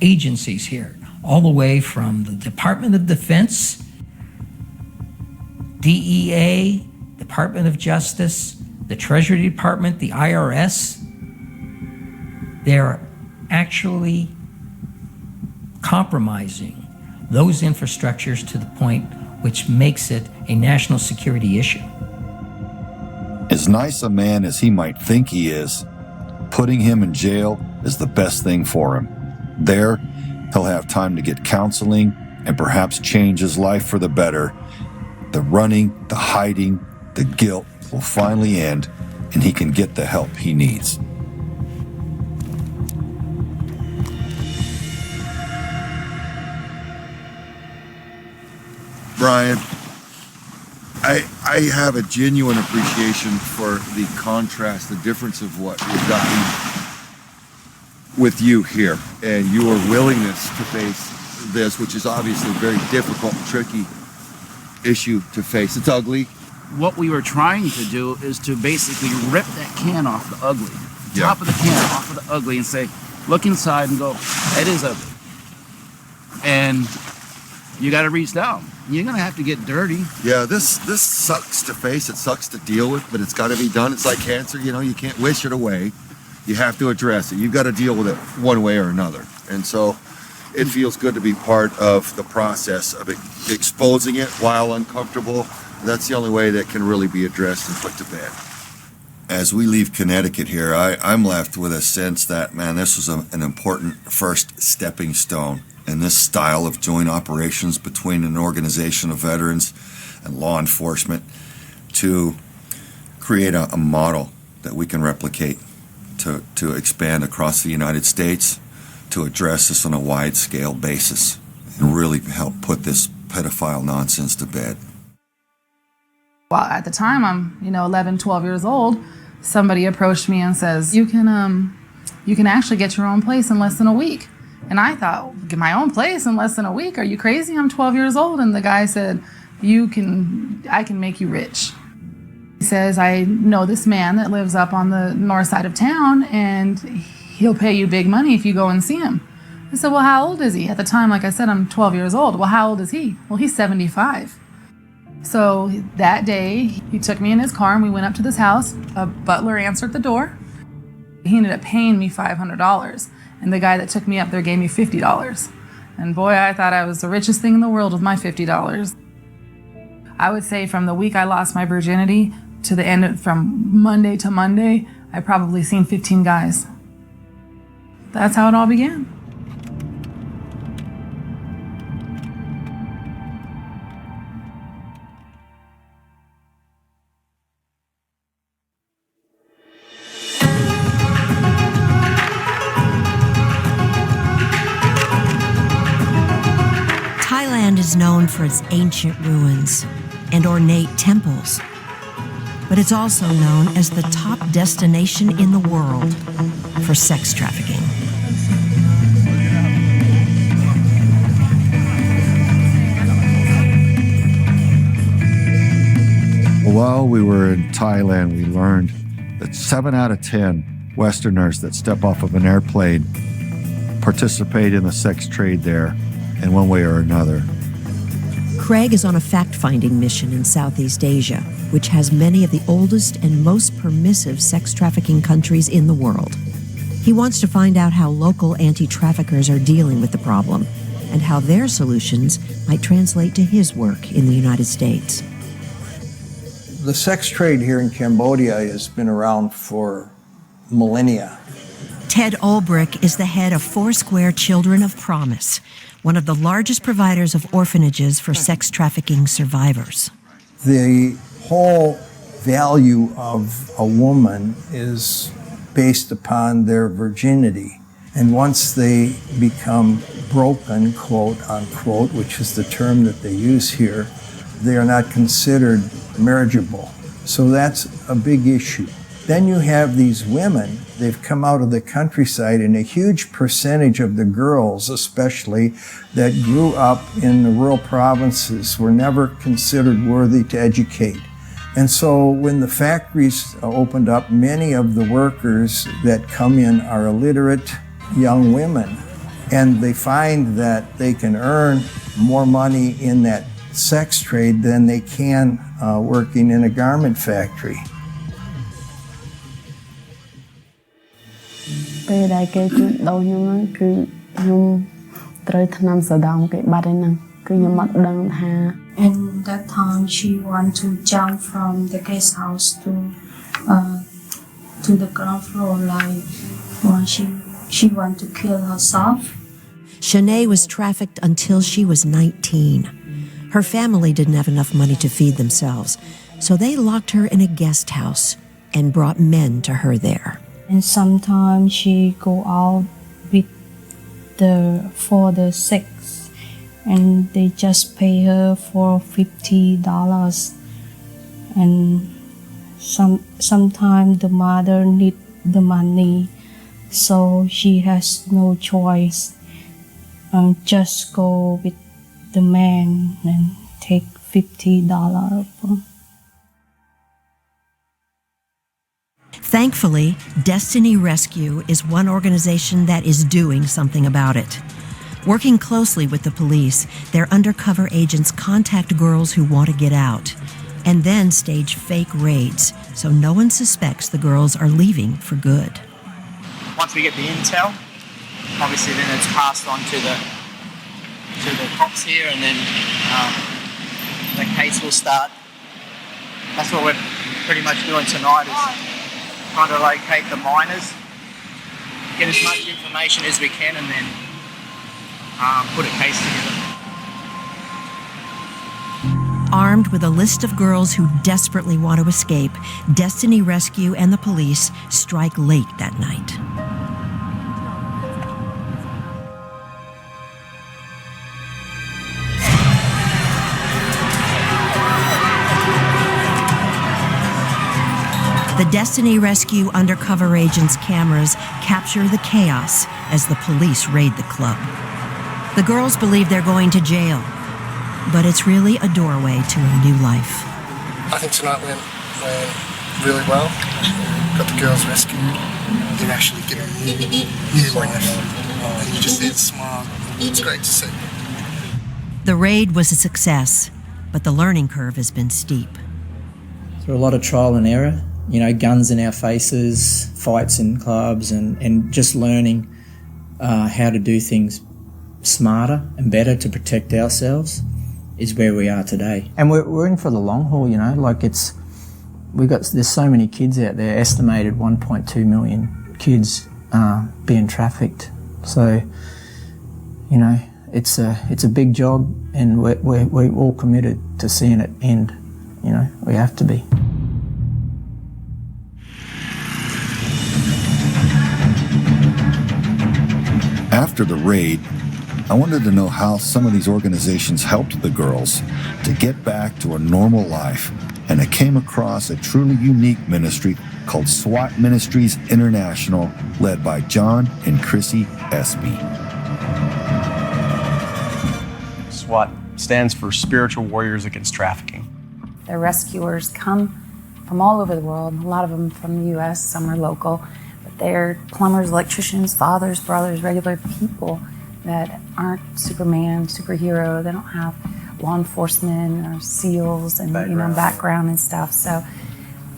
agencies here, all the way from the Department of Defense, DEA, Department of Justice, the Treasury Department, the IRS. They're actually compromising those infrastructures to the point which makes it a national security issue. As nice a man as he might think he is, putting him in jail is the best thing for him. There, he'll have time to get counseling and perhaps change his life for the better. The running, the hiding, the guilt will finally end, and he can get the help he needs. Brian, I have a genuine appreciation for the contrast, the difference of what we've gotten with you here and your willingness to face this, which is obviously a very difficult and tricky issue to face. It's ugly. What we were trying to do is to basically rip that can off the ugly, top of the can off of the ugly, and say, look inside and go, it is ugly. And you got to reach down. You're going to have to get dirty. Yeah, this sucks to face. It sucks to deal with, but it's got to be done. It's like cancer, you know, you can't wish it away. You have to address it. You've got to deal with it one way or another. And so it feels good to be part of the process of exposing it while uncomfortable. That's the only way that can really be addressed and put to bed. As we leave Connecticut here, I'm left with a sense that, man, this was an important first stepping stone in this style of joint operations between an organization of veterans and law enforcement to create a model that we can replicate, to expand across the United States, to address this on a wide-scale basis and really help put this pedophile nonsense to bed. Well, at the time, I'm 11, 12 years old. Somebody approached me and says, you can actually get your own place in less than a week. And I thought, get my own place in less than a week? Are you crazy? I'm 12 years old. And the guy said, I can make you rich. He says, I know this man that lives up on the north side of town, and he'll pay you big money if you go and see him. I said, well, how old is he? At the time, like I said, I'm 12 years old. Well, how old is he? Well, he's 75. So that day, he took me in his car and we went up to this house. A butler answered the door. He ended up paying me $500. And the guy that took me up there gave me $50. And boy, I thought I was the richest thing in the world with my $50. I would say from the week I lost my virginity to the end, from Monday to Monday, I probably seen 15 guys. That's how it all began. Thailand is known for its ancient ruins and ornate temples, but it's also known as the top destination in the world for sex trafficking. While we were in Thailand, we learned that 7 out of 10 Westerners that step off of an airplane participate in the sex trade there in one way or another. Craig is on a fact-finding mission in Southeast Asia, which has many of the oldest and most permissive sex trafficking countries in the world. He wants to find out how local anti-traffickers are dealing with the problem and how their solutions might translate to his work in the United States. The sex trade here in Cambodia has been around for millennia. Ted Olbrich is the head of Foursquare Children of Promise, one of the largest providers of orphanages for sex trafficking survivors. The whole value of a woman is based upon their virginity. And once they become broken, quote unquote, which is the term that they use here, they are not considered marriageable. So that's a big issue. Then you have these women, they've come out of the countryside, and a huge percentage of the girls, especially, that grew up in the rural provinces were never considered worthy to educate. And so when the factories opened up, many of the workers that come in are illiterate young women, and they find that they can earn more money in that sex trade than they can working in a garment factory. ពេលដែលគេជួញដូរខ្ញុំហ្នឹងគឺខ្ញុំត្រូវថ្នាំសដាមគេបាត់ហើយហ្នឹងគឺខ្ញុំអត់ដឹងថា And that time she want to jump from the guest house to the ground floor, like when she want to kill herself. Shanae was trafficked until she was 19. Her family didn't have enough money to feed themselves, so they locked her in a guest house and brought men to her there. And sometimes she go out for the sex, and they just pay her for $50 and sometimes the mother need the money, so she has no choice. Just go with the man and take $50 from. Thankfully, Destiny Rescue is one organization that is doing something about it. Working closely with the police, their undercover agents contact girls who want to get out, and then stage fake raids so no one suspects the girls are leaving for good. Once we get the intel, obviously then it's passed on to the cops here, and then the case will start. That's what we're pretty much doing tonight, is trying to locate the minors, get as much information as we can, and then put a case together. Armed with a list of girls who desperately want to escape, Destiny Rescue and the police strike late that night. The Destiny Rescue undercover agents' cameras capture the chaos as the police raid the club. The girls believe they're going to jail, but it's really a doorway to a new life. I think tonight went really well. Got the girls rescued. They're actually getting new life. And you just see it smile. It's great to see. The raid was a success, but the learning curve has been steep. Through a lot of trial and error, you know, guns in our faces, fights in clubs, and just learning how to do things smarter and better to protect ourselves is where we are today. And we're in for the long haul, you know, like there's so many kids out there, estimated 1.2 million kids being trafficked. So, you know, it's a big job, and we're all committed to seeing it end. You know, we have to be. After the raid, I wanted to know how some of these organizations helped the girls to get back to a normal life, and I came across a truly unique ministry called SWAT Ministries International, led by John and Chrissy Espy. SWAT stands for Spiritual Warriors Against Trafficking. Their rescuers come from all over the world, a lot of them from the U.S., some are local, but they're plumbers, electricians, fathers, brothers, regular people that aren't Superman, superhero. They don't have law enforcement or SEALs and background and stuff. So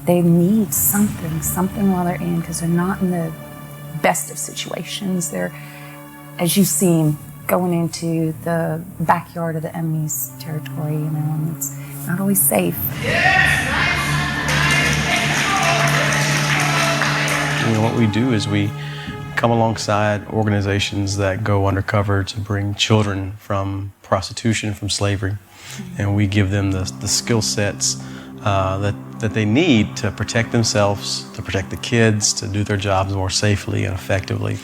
they need something while they're in, because they're not in the best of situations. They're, as you've seen, going into the backyard of the enemy's territory, you know, and it's not always safe. You know, what we do is we come alongside organizations that go undercover to bring children from prostitution, from slavery, and we give them the skill sets that they need to protect themselves, to protect the kids, to do their jobs more safely and effectively.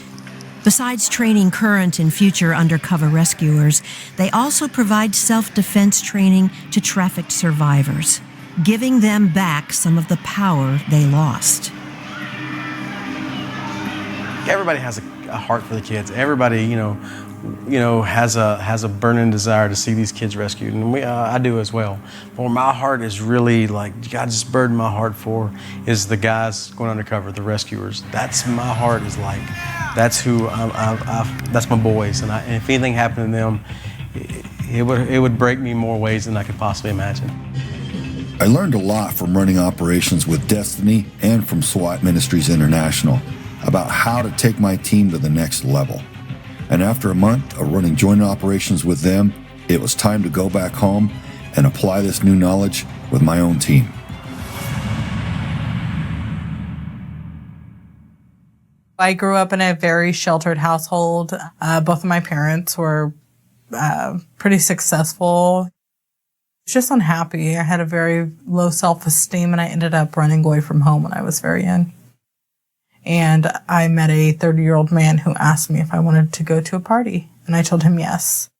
Besides training current and future undercover rescuers, they also provide self-defense training to trafficked survivors, giving them back some of the power they lost. Everybody has a heart for the kids. Everybody, you know, has a burning desire to see these kids rescued, and I do as well. But what my heart is really like, God just burdened my heart for, is the guys going undercover, the rescuers. That's my heart is like, that's who that's my boys, and if anything happened to them, it would break me in more ways than I could possibly imagine. I learned a lot from running operations with Destiny and from SWAT Ministries International about how to take my team to the next level. And after a month of running joint operations with them, it was time to go back home and apply this new knowledge with my own team. I grew up in a very sheltered household. Both of my parents were pretty successful. I was just unhappy. I had a very low self-esteem, and I ended up running away from home when I was very young. And I met a 30-year-old man who asked me if I wanted to go to a party, and I told him yes.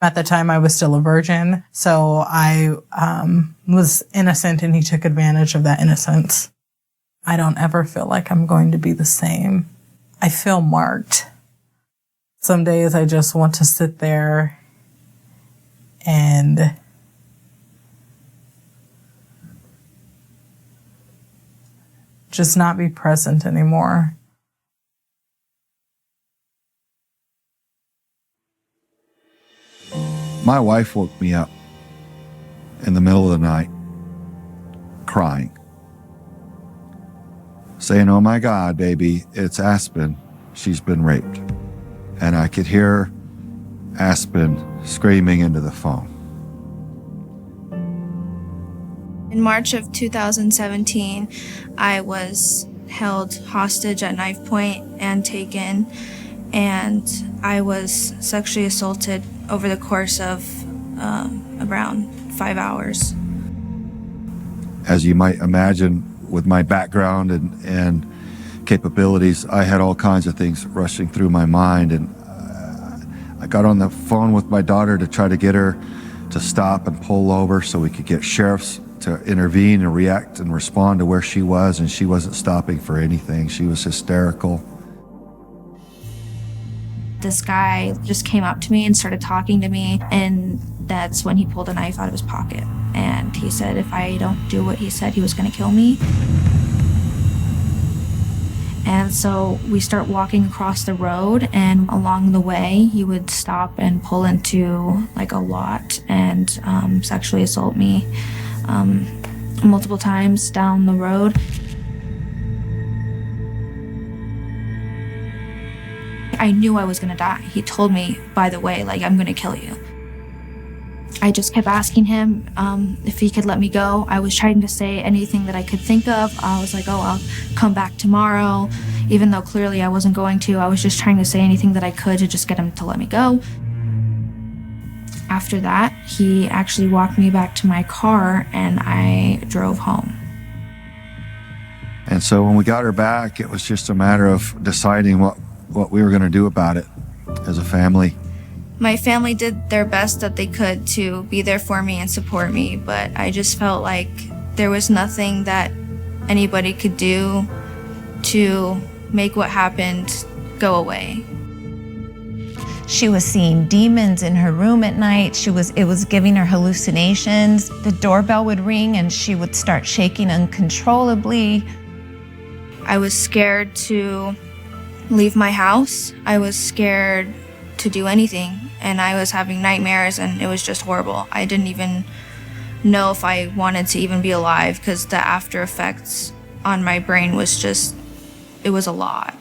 At the time, I was still a virgin, so I was innocent, and he took advantage of that innocence. I don't ever feel like I'm going to be the same. I feel marked. Some days I just want to sit there and just not be present anymore. My wife woke me up in the middle of the night, crying, saying, "Oh my God, baby, it's Aspen. She's been raped." And I could hear Aspen screaming into the phone. In March of 2017, I was held hostage at knife point and taken, and I was sexually assaulted over the course of around 5 hours. As you might imagine, with my background and capabilities, I had all kinds of things rushing through my mind, and I got on the phone with my daughter to try to get her to stop and pull over so we could get sheriffs to intervene and react and respond to where she was, and she wasn't stopping for anything. She was hysterical. This guy just came up to me and started talking to me, and that's when he pulled a knife out of his pocket. And he said if I don't do what he said, he was going to kill me. And so we start walking across the road, and along the way, he would stop and pull into like a lot and sexually assault me multiple times down the road. I knew I was gonna die. He told me, by the way, like, I'm gonna kill you. I just kept asking him if he could let me go. I was trying to say anything that I could think of. I was like, oh, I'll come back tomorrow. Even though clearly I wasn't going to, I was just trying to say anything that I could to just get him to let me go. After that, he actually walked me back to my car, and I drove home. And so when we got her back, it was just a matter of deciding what we were going to do about it as a family. My family did their best that they could to be there for me and support me, but I just felt like there was nothing that anybody could do to make what happened go away. She was seeing demons in her room at night. It was giving her hallucinations. The doorbell would ring and she would start shaking uncontrollably. I was scared to leave my house. I was scared to do anything, and I was having nightmares, and it was just horrible. I didn't even know if I wanted to even be alive, because the after effects on my brain was just, it was a lot.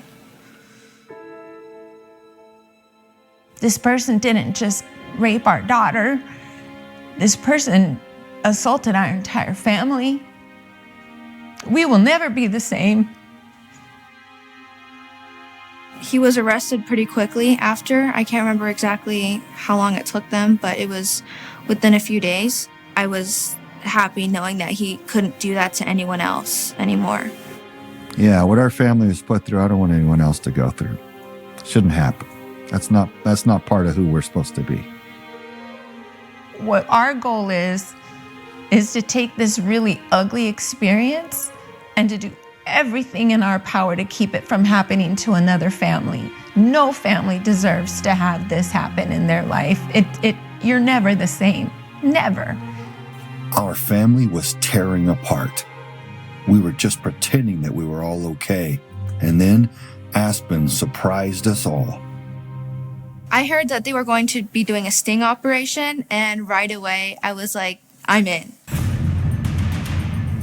This person didn't just rape our daughter. This person assaulted our entire family. We will never be the same. He was arrested pretty quickly after. I can't remember exactly how long it took them, but it was within a few days. I was happy knowing that he couldn't do that to anyone else anymore. Yeah, what our family was put through, I don't want anyone else to go through. Shouldn't happen. That's not part of who we're supposed to be. What our goal is to take this really ugly experience and to do everything in our power to keep it from happening to another family. No family deserves to have this happen in their life. You're never the same. Never. Our family was tearing apart. We were just pretending that we were all okay. And then Aspen surprised us all. I heard that they were going to be doing a sting operation, and right away I was like, I'm in.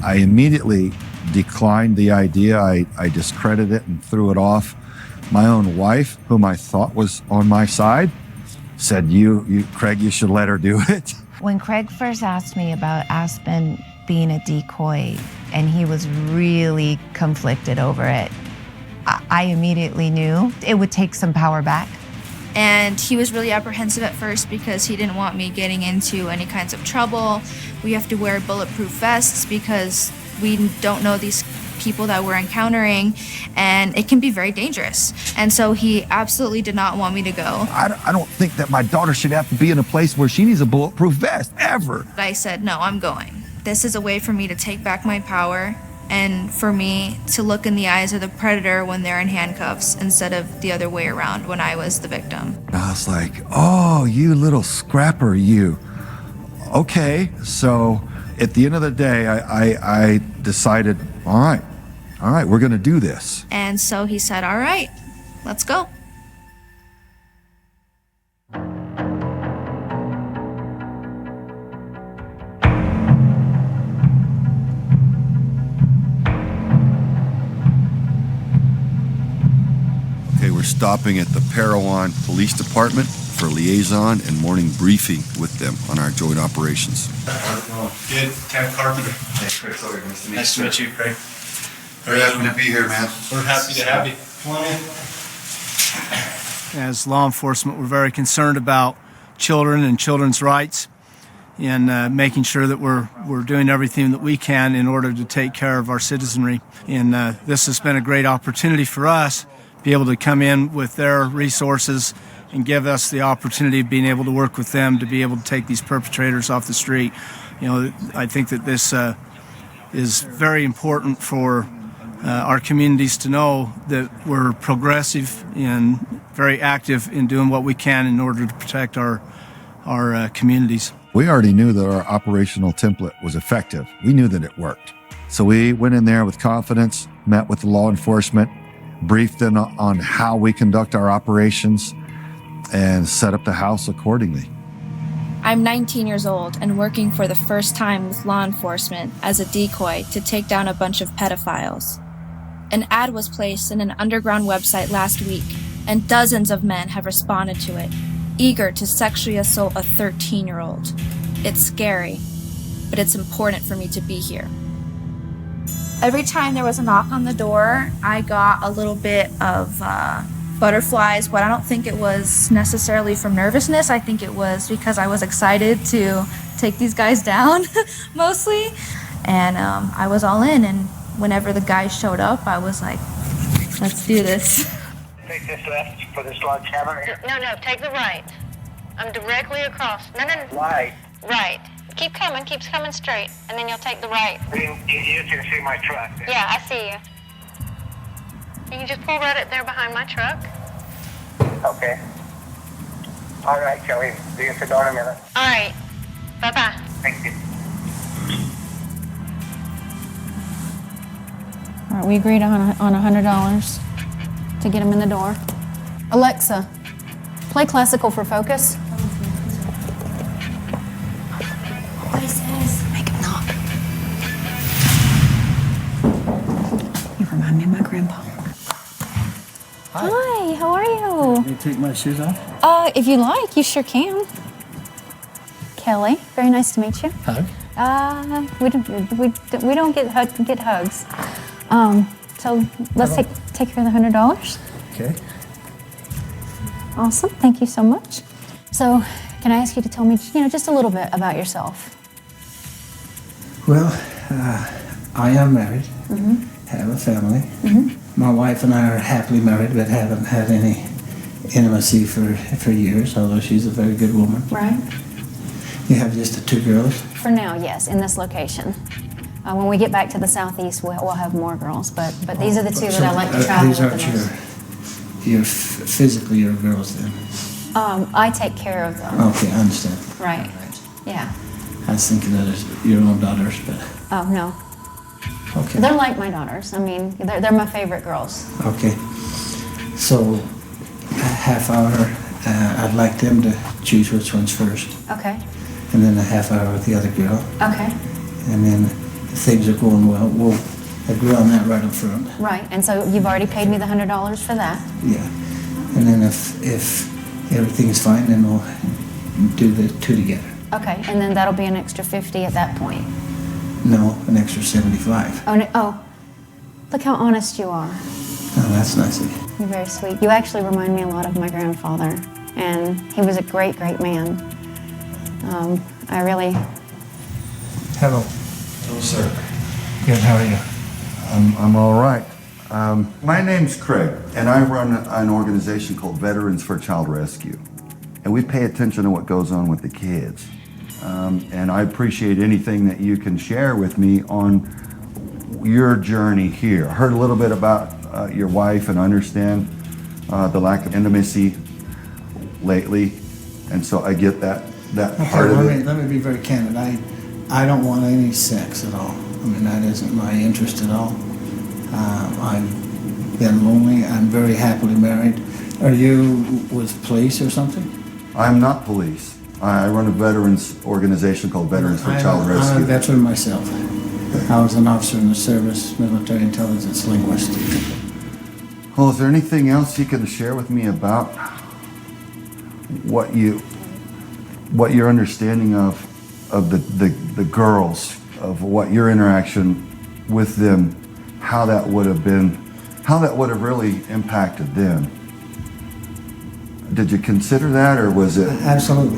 I immediately declined the idea. I discredited it and threw it off. My own wife, whom I thought was on my side, said, Craig, you should let her do it. When Craig first asked me about Aspen being a decoy, and he was really conflicted over it, I immediately knew it would take some power back. And he was really apprehensive at first because he didn't want me getting into any kinds of trouble. We have to wear bulletproof vests because we don't know these people that we're encountering, and it can be very dangerous. And so he absolutely did not want me to go. I don't think that my daughter should have to be in a place where she needs a bulletproof vest, ever. I said, no, I'm going. This is a way for me to take back my power and for me to look in the eyes of the predator when they're in handcuffs instead of the other way around when I was the victim. I was like, oh, you little scrapper, you. Okay, so at the end of the day, I decided, all right, we're gonna do this. And so he said, all right, let's go. Okay, we're stopping at the Parowan Police Department for liaison and morning briefing with them on our joint operations. Good, Captain Carpenter. Hey, Chris, over. Nice to meet you, Craig. Very happy to be here, man. We're happy to have you. Come on in. As law enforcement, we're very concerned about children and children's rights and making sure that we're doing everything that we can in order to take care of our citizenry. And this has been a great opportunity for us to be able to come in with their resources and give us the opportunity of being able to work with them to be able to take these perpetrators off the street. You know, I think that this is very important for our communities to know that we're progressive and very active in doing what we can in order to protect our communities. We already knew that our operational template was effective. We knew that it worked. So we went in there with confidence, met with the law enforcement, briefed them on how we conduct our operations, and set up the house accordingly. I'm 19 years old and working for the first time with law enforcement as a decoy to take down a bunch of pedophiles. An ad was placed in an underground website last week, and dozens of men have responded to it, eager to sexually assault a 13-year-old. It's scary, but it's important for me to be here. Every time there was a knock on the door, I got a little bit of butterflies, but I don't think it was necessarily from nervousness. I think it was because I was excited to take these guys down, mostly. And I was all in, and whenever the guys showed up, I was like, let's do this. Take this left for this large hammer here. No, take the right. I'm directly across. No. Right. Right. Keep coming straight, and then you'll take the right. You can see my truck there. Yeah, I see you. You can just pull right up there behind my truck. Okay. All right, Kelly. See you at the door in a minute. All right. Bye-bye. Thank you. All right, we agreed on $100 to get him in the door. Alexa, play classical for focus. What he says. Make him knock. You remind me of my grandpa. Hi, how are you? Can I take my shoes off? If you like, you sure can. Kelly, very nice to meet you. Hug? We don't get hugs. So let's take care of the $100. Okay. Awesome, thank you so much. So, can I ask you to tell me, just a little bit about yourself? Well, I am married, have a family. My wife and I are happily married, but haven't had any intimacy for years, although she's a very good woman. Right. You have just the two girls? For now, yes, in this location. When we get back to the southeast, we'll have more girls, but these are the two that I like to travel with the most. These aren't physically your girls then? I take care of them. Okay, I understand. Right. Yeah. I was thinking that as your own daughters, but Oh, no. okay. They're like my daughters. I mean, they're my favorite girls. Okay. So, a half hour, I'd like them to choose which one's first. Okay. And then a half hour with the other girl. Okay. And then if things are going well, we'll agree on that right up front. Right. And so you've already paid me the $100 for that. Yeah. And then if everything's fine, then we'll do the two together. Okay. And then that'll be an extra 50 at that point. No, an extra 75. Oh, look how honest you are. Oh, that's nice of you. You're very sweet. You actually remind me a lot of my grandfather, and he was a great, great man. I really... Hello. Hello, sir. Good, how are you? I'm all right. My name's Craig, and I run an organization called Veterans for Child Rescue. And we pay attention to what goes on with the kids. And I appreciate anything that you can share with me on your journey here. I heard a little bit about your wife and understand the lack of intimacy lately. And so I get that part of it. Let me be very candid. I don't want any sex at all. I mean, that isn't my interest at all. I've been lonely. I'm very happily married. Are you with police or something? I'm not police. I run a veterans organization called Veterans for Child Rescue. I'm a veteran myself. I was an officer in the service, military intelligence linguist. Well, is there anything else you can share with me about what your understanding of the girls, of what your interaction with them, how that would have really impacted them? Did you consider that, or was it? Absolutely.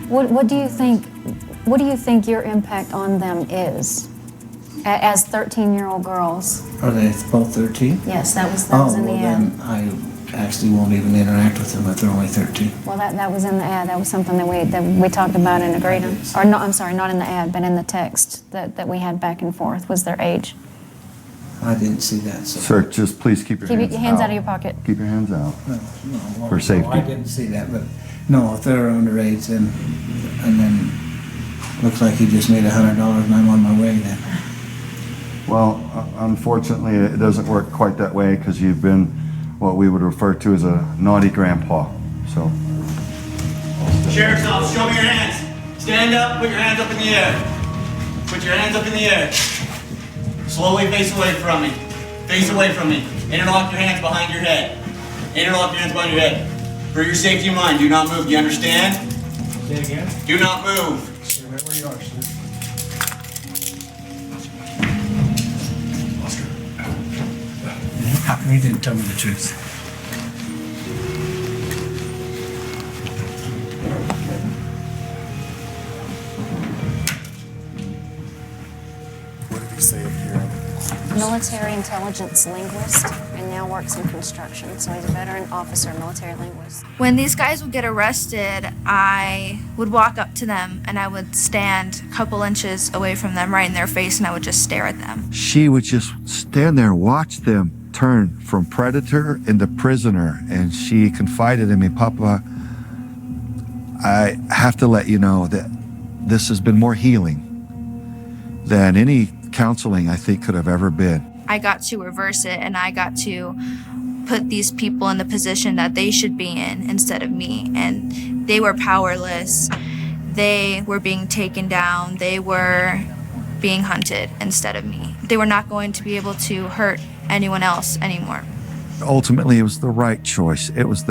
What do you think your impact on them is as 13-year-old girls? Are they both 13? Yes, that was in the ad. Then I actually won't even interact with them if they're only 13. Well, that was in the ad. That was something that we talked about and agreed on. Or no, I'm sorry, not in the ad, but in the text that we had back and forth was their age. I didn't see that. So. Sir, just please keep your hands out of your pocket. Keep your hands out. No, for safety. No, I didn't see that, but no, if they're underage, then looks like you just made $100 and I'm on my way then. Well, unfortunately, it doesn't work quite that way because you've been what we would refer to as a naughty grandpa. So. Sheriff's office, show me your hands. Stand up, put your hands up in the air. Put your hands up in the air. Slowly face away from me. Face away from me. Interlock your hands behind your head. Interlock your hands behind your head. For your safety of mind, do not move. Do you understand? Say again. Do not move. Stay right where you are, sir. Oscar. How come you didn't tell me the truth? What did he say up here? Military intelligence linguist and now works in construction. So he's a veteran officer, military linguist. When these guys would get arrested, I would walk up to them and I would stand a couple inches away from them right in their face and I would just stare at them. She would just stand there and watch them turn from predator into prisoner. And she confided in me, Papa, I have to let you know that this has been more healing than any counseling I think could have ever been. I got to reverse it and I got to put these people in the position that they should be in instead of me. And they were powerless. They were being taken down. They were being hunted instead of me. They were not going to be able to hurt anyone else anymore. Ultimately, it was the right choice. It was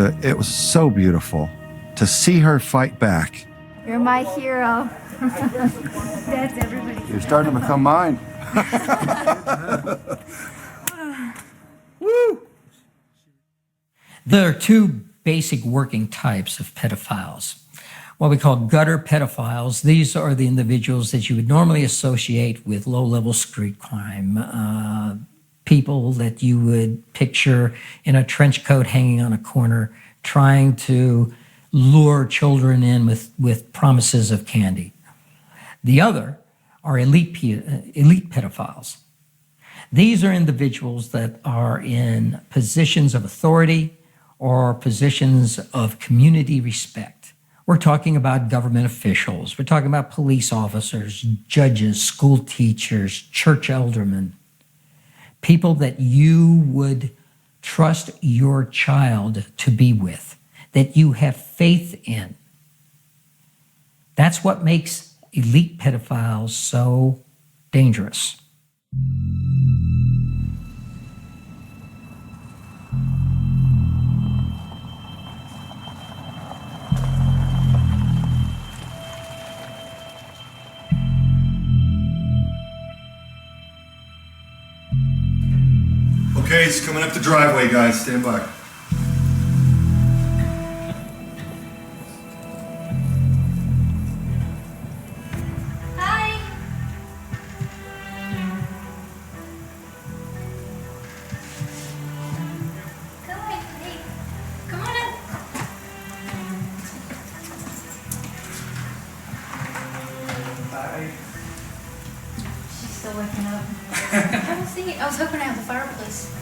so beautiful to see her fight back. You're my hero. That's everybody. You're starting to become mine. Woo! There are two basic working types of pedophiles. What we call gutter pedophiles. These are the individuals that you would normally associate with low-level street crime, people that you would picture in a trench coat hanging on a corner, trying to lure children in with promises of candy. The other are elite pedophiles. These are individuals that are in positions of authority or positions of community respect. We're talking about government officials. We're talking about police officers, judges, school teachers, church aldermen, people that you would trust your child to be with, that you have faith in. That's what makes elite pedophiles so dangerous. Okay, it's coming up the driveway, guys. Stand by. waking up. I was hoping to have the fireplace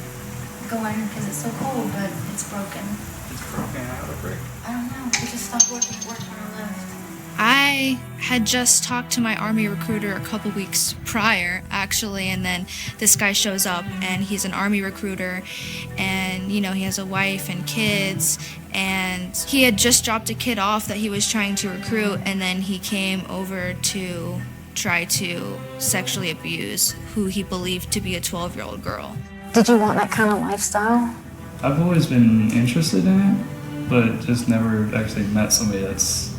going because it's so cold, but it's broken. It's broken out of brick. I don't know. It just stopped working when I left. I had just talked to my Army recruiter a couple weeks prior, actually, and then this guy shows up, and he's an Army recruiter, and, you know, he has a wife and kids, and he had just dropped a kid off that he was trying to recruit, and then he came over to try to sexually abuse who he believed to be a 12-year-old girl. Did you want that kind of lifestyle? I've always been interested in it, but just never actually met somebody that's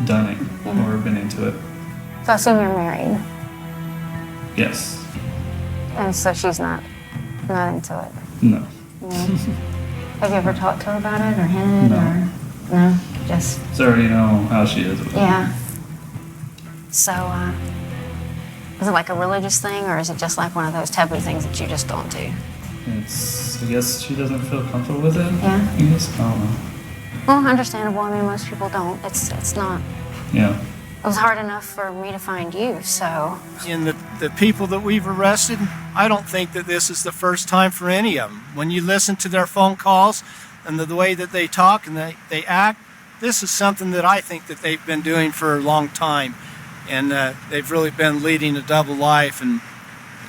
done it or been into it. So I assume you're married. Yes. And so she's not into it? No. No. Have you ever talked to her about it or hinted? No. Or no? Just... So I already know how she is with it. Yeah. So, is it like a religious thing, or is it just like one of those taboo things that you just don't do? It's, I guess she doesn't feel comfortable with it. Yeah. I guess, I don't know. Well, understandable. I mean, most people don't. It's not. Yeah. It was hard enough for me to find you, so. In the people that we've arrested, I don't think that this is the first time for any of them. When you listen to their phone calls and the way that they talk and they act, this is something that I think that they've been doing for a long time. And they've really been leading a double life, and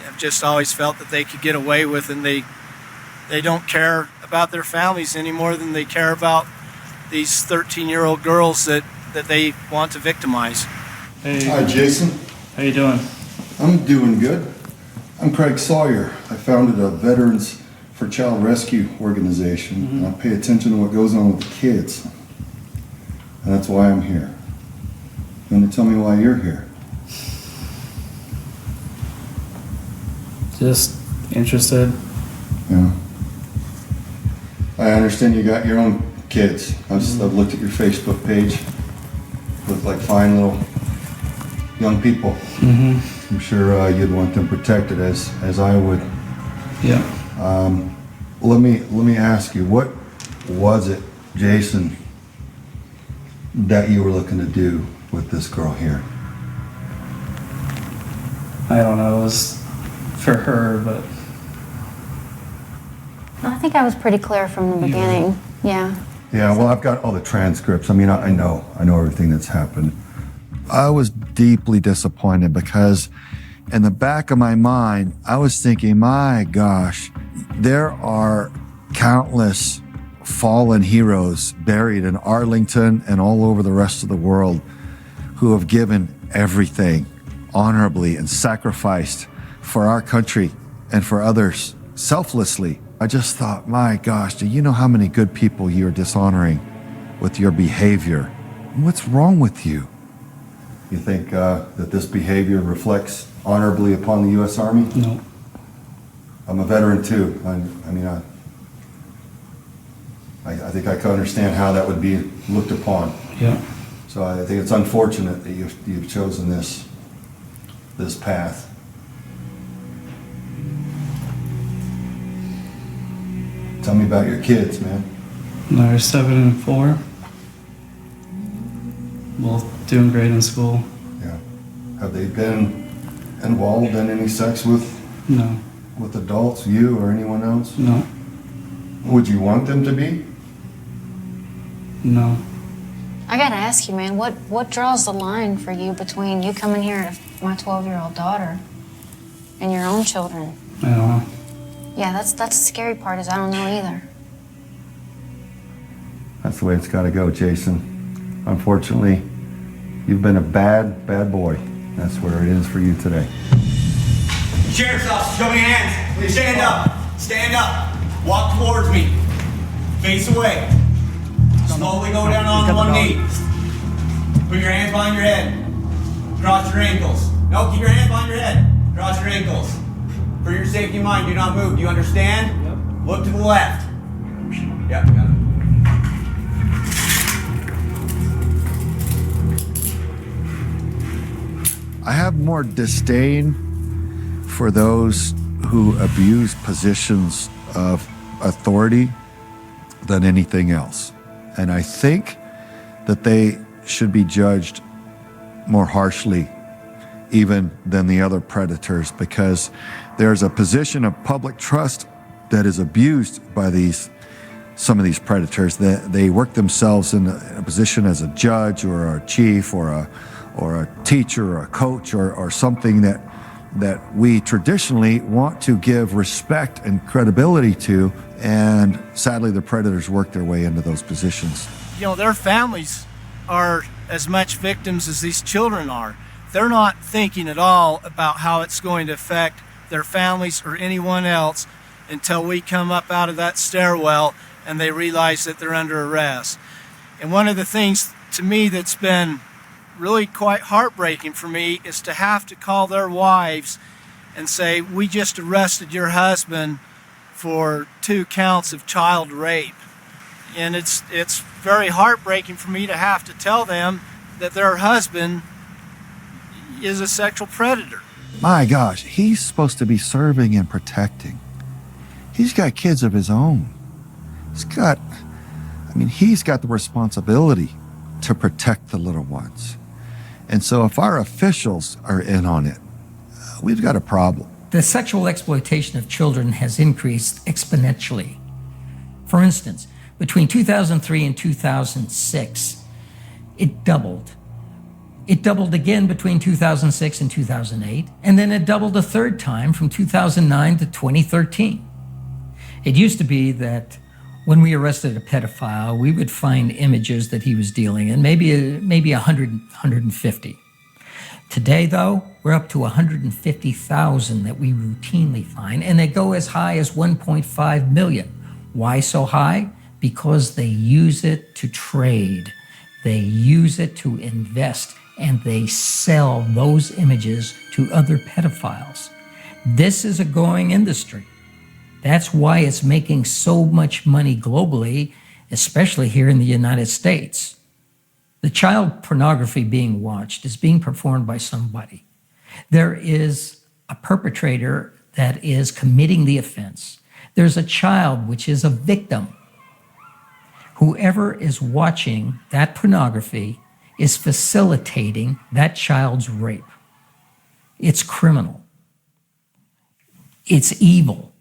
I've just always felt that they could get away with it, and they don't care about their families any more than they care about these 13-year-old girls that they want to victimize. Hey. Hi, Jason. How you doing? I'm doing good. I'm Craig Sawyer. I founded a Veterans for Child Rescue organization. And I pay attention to what goes on with the kids. And that's why I'm here. You want to tell me why you're here? Just interested. Yeah. I understand you got your own kids. I've looked at your Facebook page. Look like fine little young people. I'm sure you'd want them protected as I would. Yeah. Let me ask you, what was it, Jason, that you were looking to do with this girl here? I don't know. It was for her, but I think I was pretty clear from the beginning. Yeah. Yeah, well, I've got all the transcripts. I mean, I know everything that's happened. I was deeply disappointed because in the back of my mind, I was thinking, my gosh, there are countless fallen heroes buried in Arlington and all over the rest of the world who have given everything honorably and sacrificed for our country and for others selflessly. I just thought, my gosh, do you know how many good people you're dishonoring with your behavior? What's wrong with you? You think that this behavior reflects honorably upon the U.S. Army? No. I'm a veteran too. I think I can understand how that would be looked upon. Yeah. So I think it's unfortunate that you've chosen this path. Tell me about your kids, man. They're 7 and 4. Both doing great in school. Yeah. Have they been involved in any sex with adults, you or anyone else? No. Would you want them to be? No. I gotta ask you, man, what draws the line for you between you coming here to my 12-year-old daughter and your own children? I don't know. Yeah, that's the scary part is I don't know either. That's the way it's got to go, Jason. Unfortunately, you've been a bad, bad boy. That's where it is for you today. Sheriff's officer, show me your hands. Please stand up. Stand up. Walk towards me. Face away. Slowly go down on one knee. Put your hands behind your head. Cross your ankles. No, keep your hands behind your head. Cross your ankles. For your safety of mind, do not move. Do you understand? Yep. Look to the left. Yep, got it. I have more disdain for those who abuse positions of authority than anything else. And I think that they should be judged more harshly even than the other predators, because there's a position of public trust that is abused by some of these predators. They work themselves in a position as a judge or a chief or a teacher or a coach or something that we traditionally want to give respect and credibility to, and sadly the predators work their way into those positions. You know, their families are as much victims as these children are. They're not thinking at all about how it's going to affect their families or anyone else until we come up out of that stairwell and they realize that they're under arrest. And one of the things to me that's been really quite heartbreaking for me is to have to call their wives and say, we just arrested your husband for 2 counts of child rape. And it's very heartbreaking for me to have to tell them that their husband is a sexual predator. My gosh, he's supposed to be serving and protecting. He's got kids of his own. He's got the responsibility to protect the little ones. And so if our officials are in on it, we've got a problem. The sexual exploitation of children has increased exponentially. For instance, between 2003 and 2006, it doubled. It doubled again between 2006 and 2008, and then it doubled a third time from 2009 to 2013. It used to be that when we arrested a pedophile, we would find images that he was dealing in, maybe 100, 150. Today, though, we're up to 150,000 that we routinely find, and they go as high as 1.5 million. Why so high? Because they use it to trade. They use it to invest, and they sell those images to other pedophiles. This is a growing industry. That's why it's making so much money globally, especially here in the United States. The child pornography being watched is being performed by somebody. There is a perpetrator that is committing the offense. There's a child which is a victim. Whoever is watching that pornography is facilitating that child's rape. It's criminal. It's evil.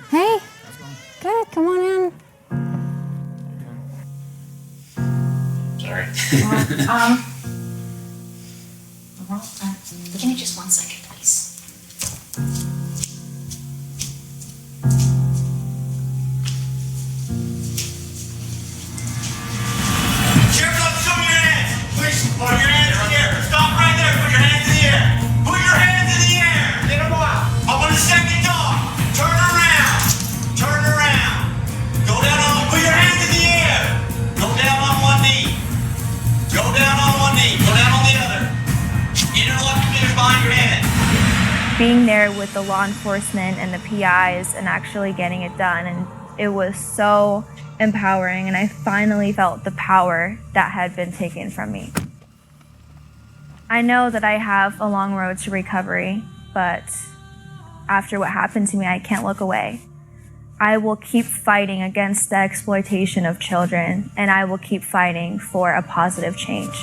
Hey, good, come on in. Sorry. Give me just 1 second, please. Sheriff's officer, show me your hands. Please, put your hands in the air. Stop right there. Put your hands in the air. Put your hands in the air. Get them out. I want a second dog. Turn around. Turn around. Go down on. Put your hands in the air. Go down on one knee. Go down on one knee. Go down on the other. Interlock your fingers behind your head. Being there with the law enforcement and the PIs and actually getting it done, and it was so empowering, and I finally felt the power that had been taken from me. I know that I have a long road to recovery, but after what happened to me, I can't look away. I will keep fighting against the exploitation of children, and I will keep fighting for a positive change.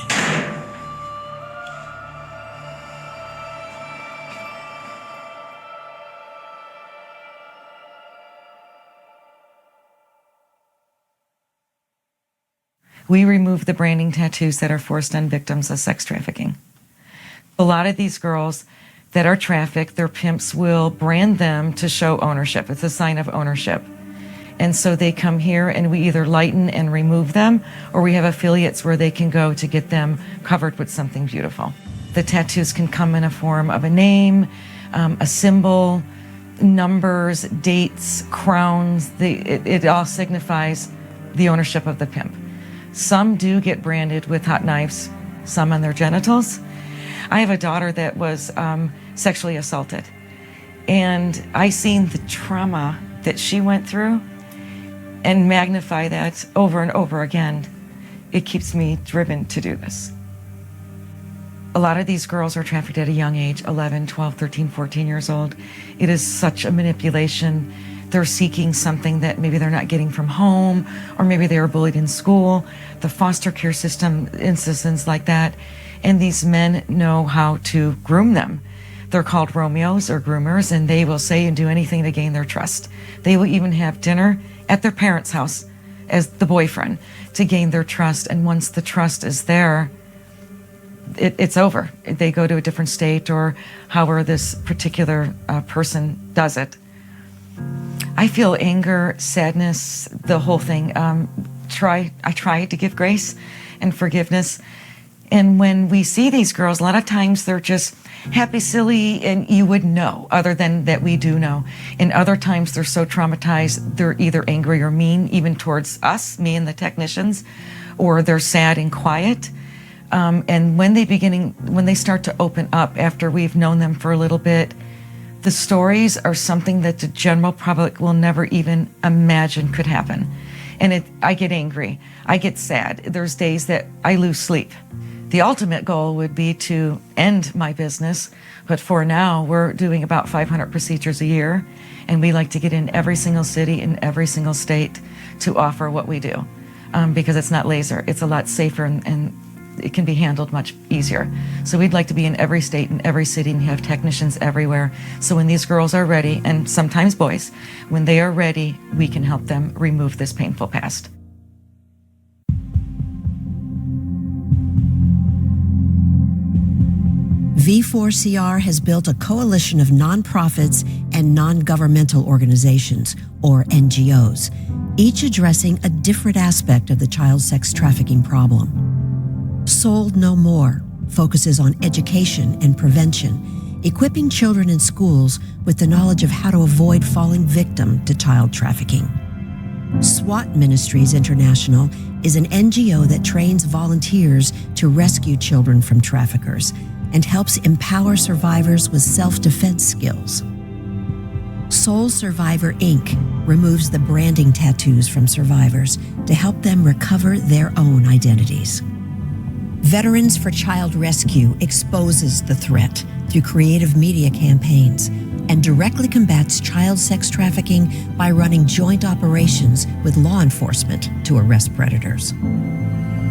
We remove the branding tattoos that are forced on victims of sex trafficking. A lot of these girls that are trafficked, their pimps will brand them to show ownership. It's a sign of ownership. And so they come here and we either lighten and remove them, or we have affiliates where they can go to get them covered with something beautiful. The tattoos can come in a form of a name, a symbol, numbers, dates, crowns. It all signifies the ownership of the pimp. Some do get branded with hot knives, some on their genitals. I have a daughter that was sexually assaulted, and I seen the trauma that she went through and magnify that over and over again. It keeps me driven to do this. A lot of these girls are trafficked at a young age, 11, 12, 13, 14 years old. It is such a manipulation. They're seeking something that maybe they're not getting from home, or maybe they were bullied in school. The foster care system, instances like that. And these men know how to groom them. They're called Romeos or groomers, and they will say and do anything to gain their trust. They will even have dinner at their parents' house as the boyfriend to gain their trust. And once the trust is there, it's over. They go to a different state, or however this particular person does it. I feel anger, sadness, the whole thing. I try to give grace and forgiveness. And when we see these girls, a lot of times they're just happy, silly, and you wouldn't know, other than that we do know. And other times they're so traumatized, they're either angry or mean, even towards us, me and the technicians, or they're sad and quiet. And when they start to open up after we've known them for a little bit, the stories are something that the general public will never even imagine could happen. And I get angry, I get sad. There's days that I lose sleep. The ultimate goal would be to end my business, but for now, we're doing about 500 procedures a year, and we like to get in every single city in every single state to offer what we do, because it's not laser. It's a lot safer, and it can be handled much easier. So we'd like to be in every state and every city and have technicians everywhere. So when these girls are ready, and sometimes boys, when they are ready, we can help them remove this painful past. V4CR has built a coalition of nonprofits and non-governmental organizations, or NGOs, each addressing a different aspect of the child sex trafficking problem. Sold No More focuses on education and prevention, equipping children in schools with the knowledge of how to avoid falling victim to child trafficking. SWAT Ministries International is an NGO that trains volunteers to rescue children from traffickers and helps empower survivors with self-defense skills. Soul Survivor Inc. removes the branding tattoos from survivors to help them recover their own identities. Veterans for Child Rescue exposes the threat through creative media campaigns and directly combats child sex trafficking by running joint operations with law enforcement to arrest predators.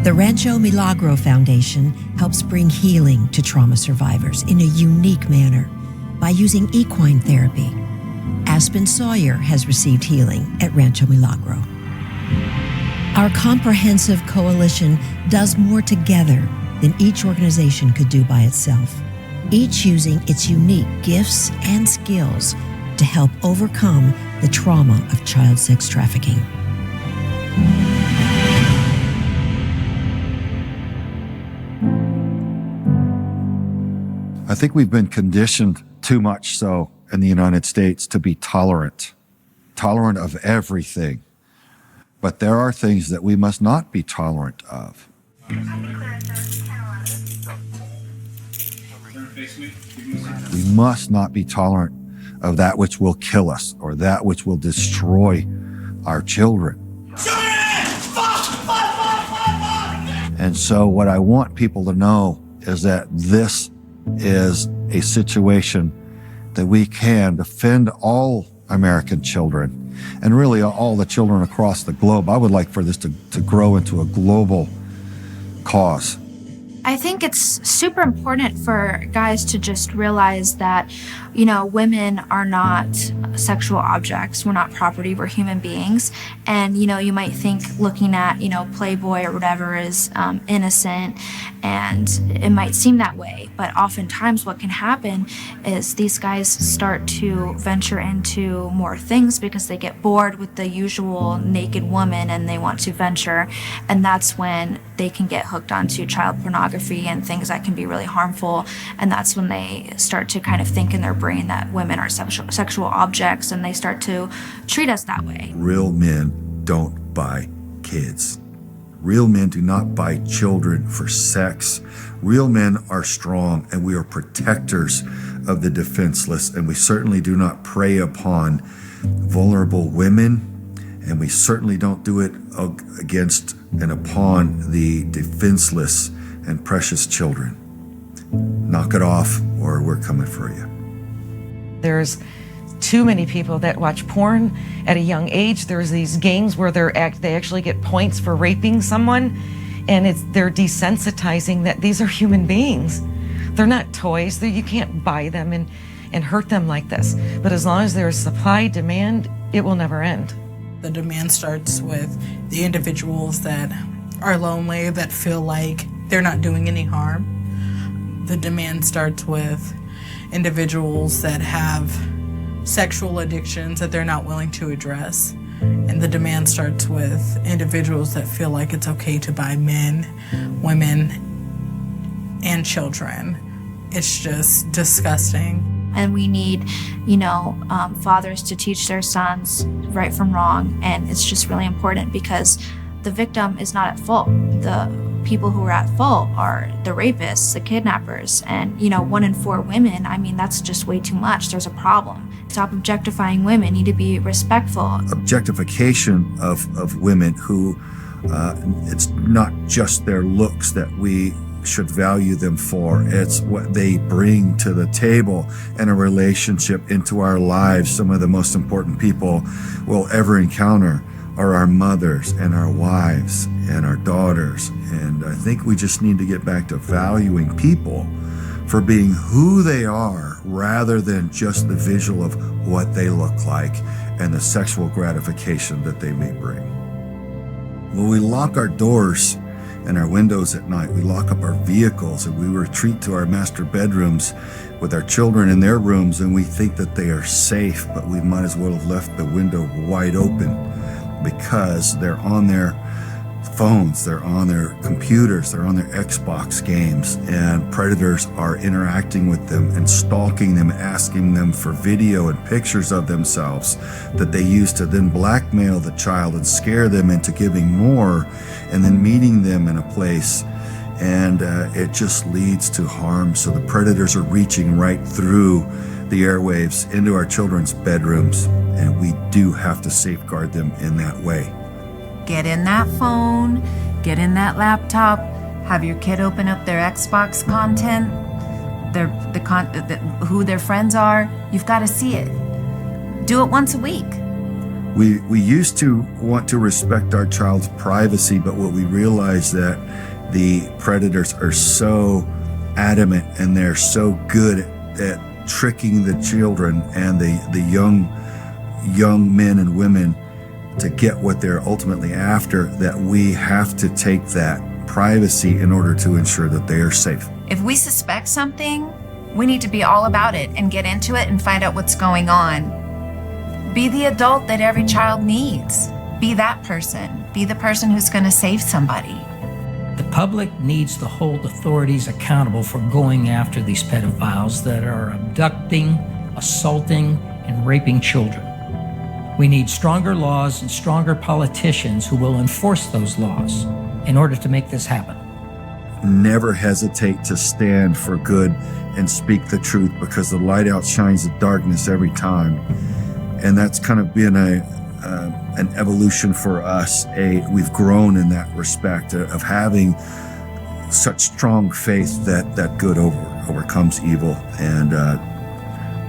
The Rancho Milagro Foundation helps bring healing to trauma survivors in a unique manner by using equine therapy. Aspen Sawyer has received healing at Rancho Milagro. Our comprehensive coalition does more together than each organization could do by itself, each using its unique gifts and skills to help overcome the trauma of child sex trafficking. I think we've been conditioned too much so in the United States to be tolerant of everything. But there are things that we must not be tolerant of. We must not be tolerant of that which will kill us or that which will destroy our children. And so what I want people to know is that this is a situation that we can defend all American children and really all the children across the globe. I would like for this to grow into a global cause. I think it's super important for guys to just realize that, you know, women are not sexual objects. We're not property. We're human beings. And, you know, you might think looking at, you know, Playboy or whatever is innocent, and it might seem that way. But oftentimes what can happen is these guys start to venture into more things because they get bored with the usual naked woman and they want to venture. And that's when they can get hooked onto child pornography and things that can be really harmful. And that's when they start to kind of think in their brain that women are sexual objects, and they start to treat us that way. Real men don't buy kids. Real men do not buy children for sex. Real men are strong, and we are protectors of the defenseless, and we certainly do not prey upon vulnerable women, and we certainly don't do it against and upon the defenseless and precious children. knock it off or we're coming for you. There's too many people that watch porn at a young age. There's these games where they actually get points for raping someone, and they're desensitizing that these are human beings. They're not toys. You can't buy them and hurt them like this. But as long as there's supply, demand, it will never end. The demand starts with the individuals that are lonely, that feel like they're not doing any harm. The demand starts with individuals that have sexual addictions that they're not willing to address. And the demand starts with individuals that feel like it's okay to buy men, women, and children. It's just disgusting. And we need, fathers to teach their sons right from wrong. And it's just really important because the victim is not at fault. The people who are at fault are the rapists, the kidnappers, and 1 in 4 women. I mean, that's just way too much. There's a problem. Stop objectifying women. Need to be respectful. Objectification of women who, it's not just their looks that we should value them for. It's what they bring to the table in a relationship, into our lives. Some of the most important people we'll ever encounter are our mothers and our wives and our daughters. And I think we just need to get back to valuing people for being who they are rather than just the visual of what they look like and the sexual gratification that they may bring. When we lock our doors and our windows at night, we lock up our vehicles and we retreat to our master bedrooms with our children in their rooms, and we think that they are safe, but we might as well have left the window wide open because they're on their phones, they're on their computers, they're on their Xbox games, and predators are interacting with them and stalking them, asking them for video and pictures of themselves that they use to then blackmail the child and scare them into giving more, and then meeting them in a place, and it just leads to harm. So the predators are reaching right through the airwaves into our children's bedrooms, and we do have to safeguard them in that way. Get in that phone, get in that laptop, have your kid open up their Xbox content, who their friends are. You've got to see it. Do it once a week. We used to want to respect our child's privacy, but what we realized that the predators are so adamant and they're so good at tricking the children and the young men and women to get what they're ultimately after, that we have to take that privacy in order to ensure that they are safe. If we suspect something, we need to be all about it and get into it and find out what's going on. Be the adult that every child needs. Be that person. Be the person who's going to save somebody. The public needs to hold authorities accountable for going after these pedophiles that are abducting, assaulting, and raping children. We need stronger laws and stronger politicians who will enforce those laws in order to make this happen. Never hesitate to stand for good and speak the truth, because the light outshines the darkness every time. And that's kind of been an evolution for us. We've grown in that respect of having such strong faith that good overcomes evil. And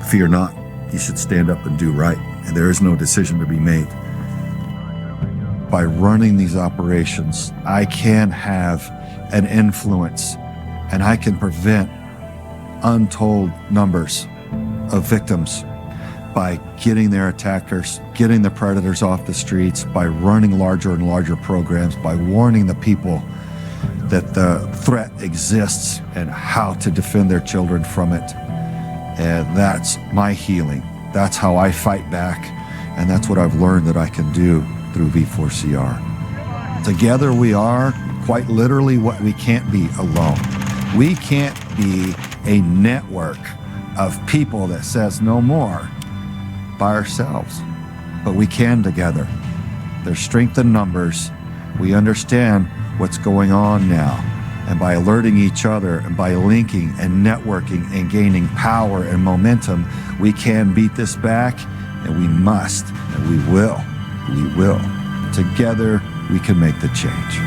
fear not, you should stand up and do right. And there is no decision to be made. By running these operations, I can have an influence, and I can prevent untold numbers of victims by getting their attackers, getting the predators off the streets, by running larger and larger programs, by warning the people that the threat exists and how to defend their children from it. And that's my healing. That's how I fight back, and that's what I've learned that I can do through V4CR. Together we are quite literally what we can't be alone. We can't be a network of people that says no more by ourselves, but we can together. There's strength in numbers. We understand what's going on now. And by alerting each other and by linking and networking and gaining power and momentum, we can beat this back, and we must, and we will. We will. Together, we can make the change.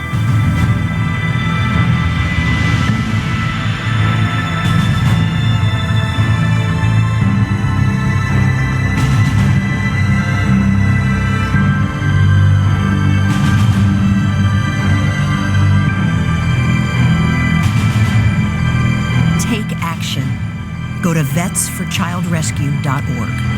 go to vetsforchildrescue.org.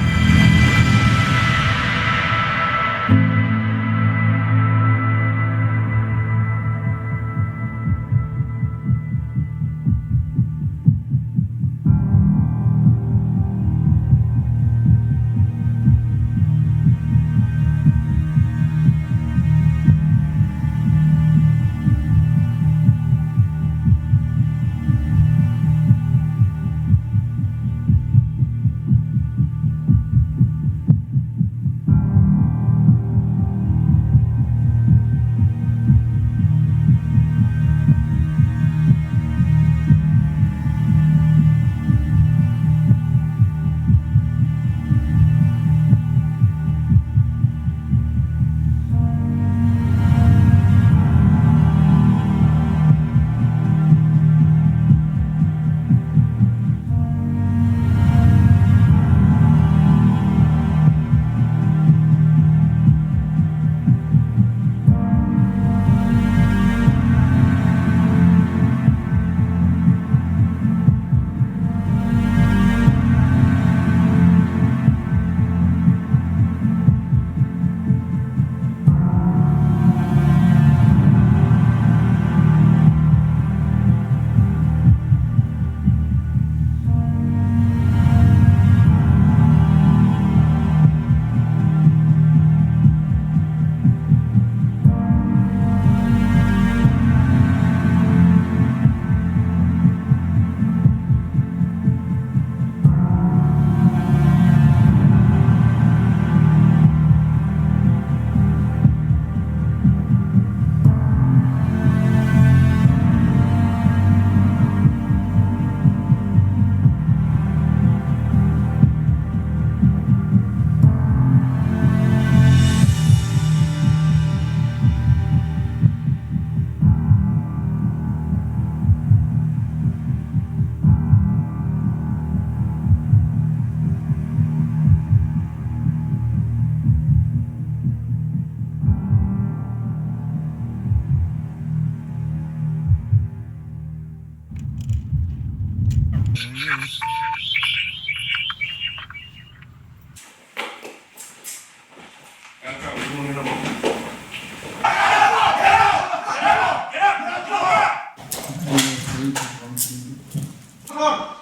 Come on!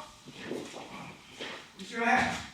Reach your hand.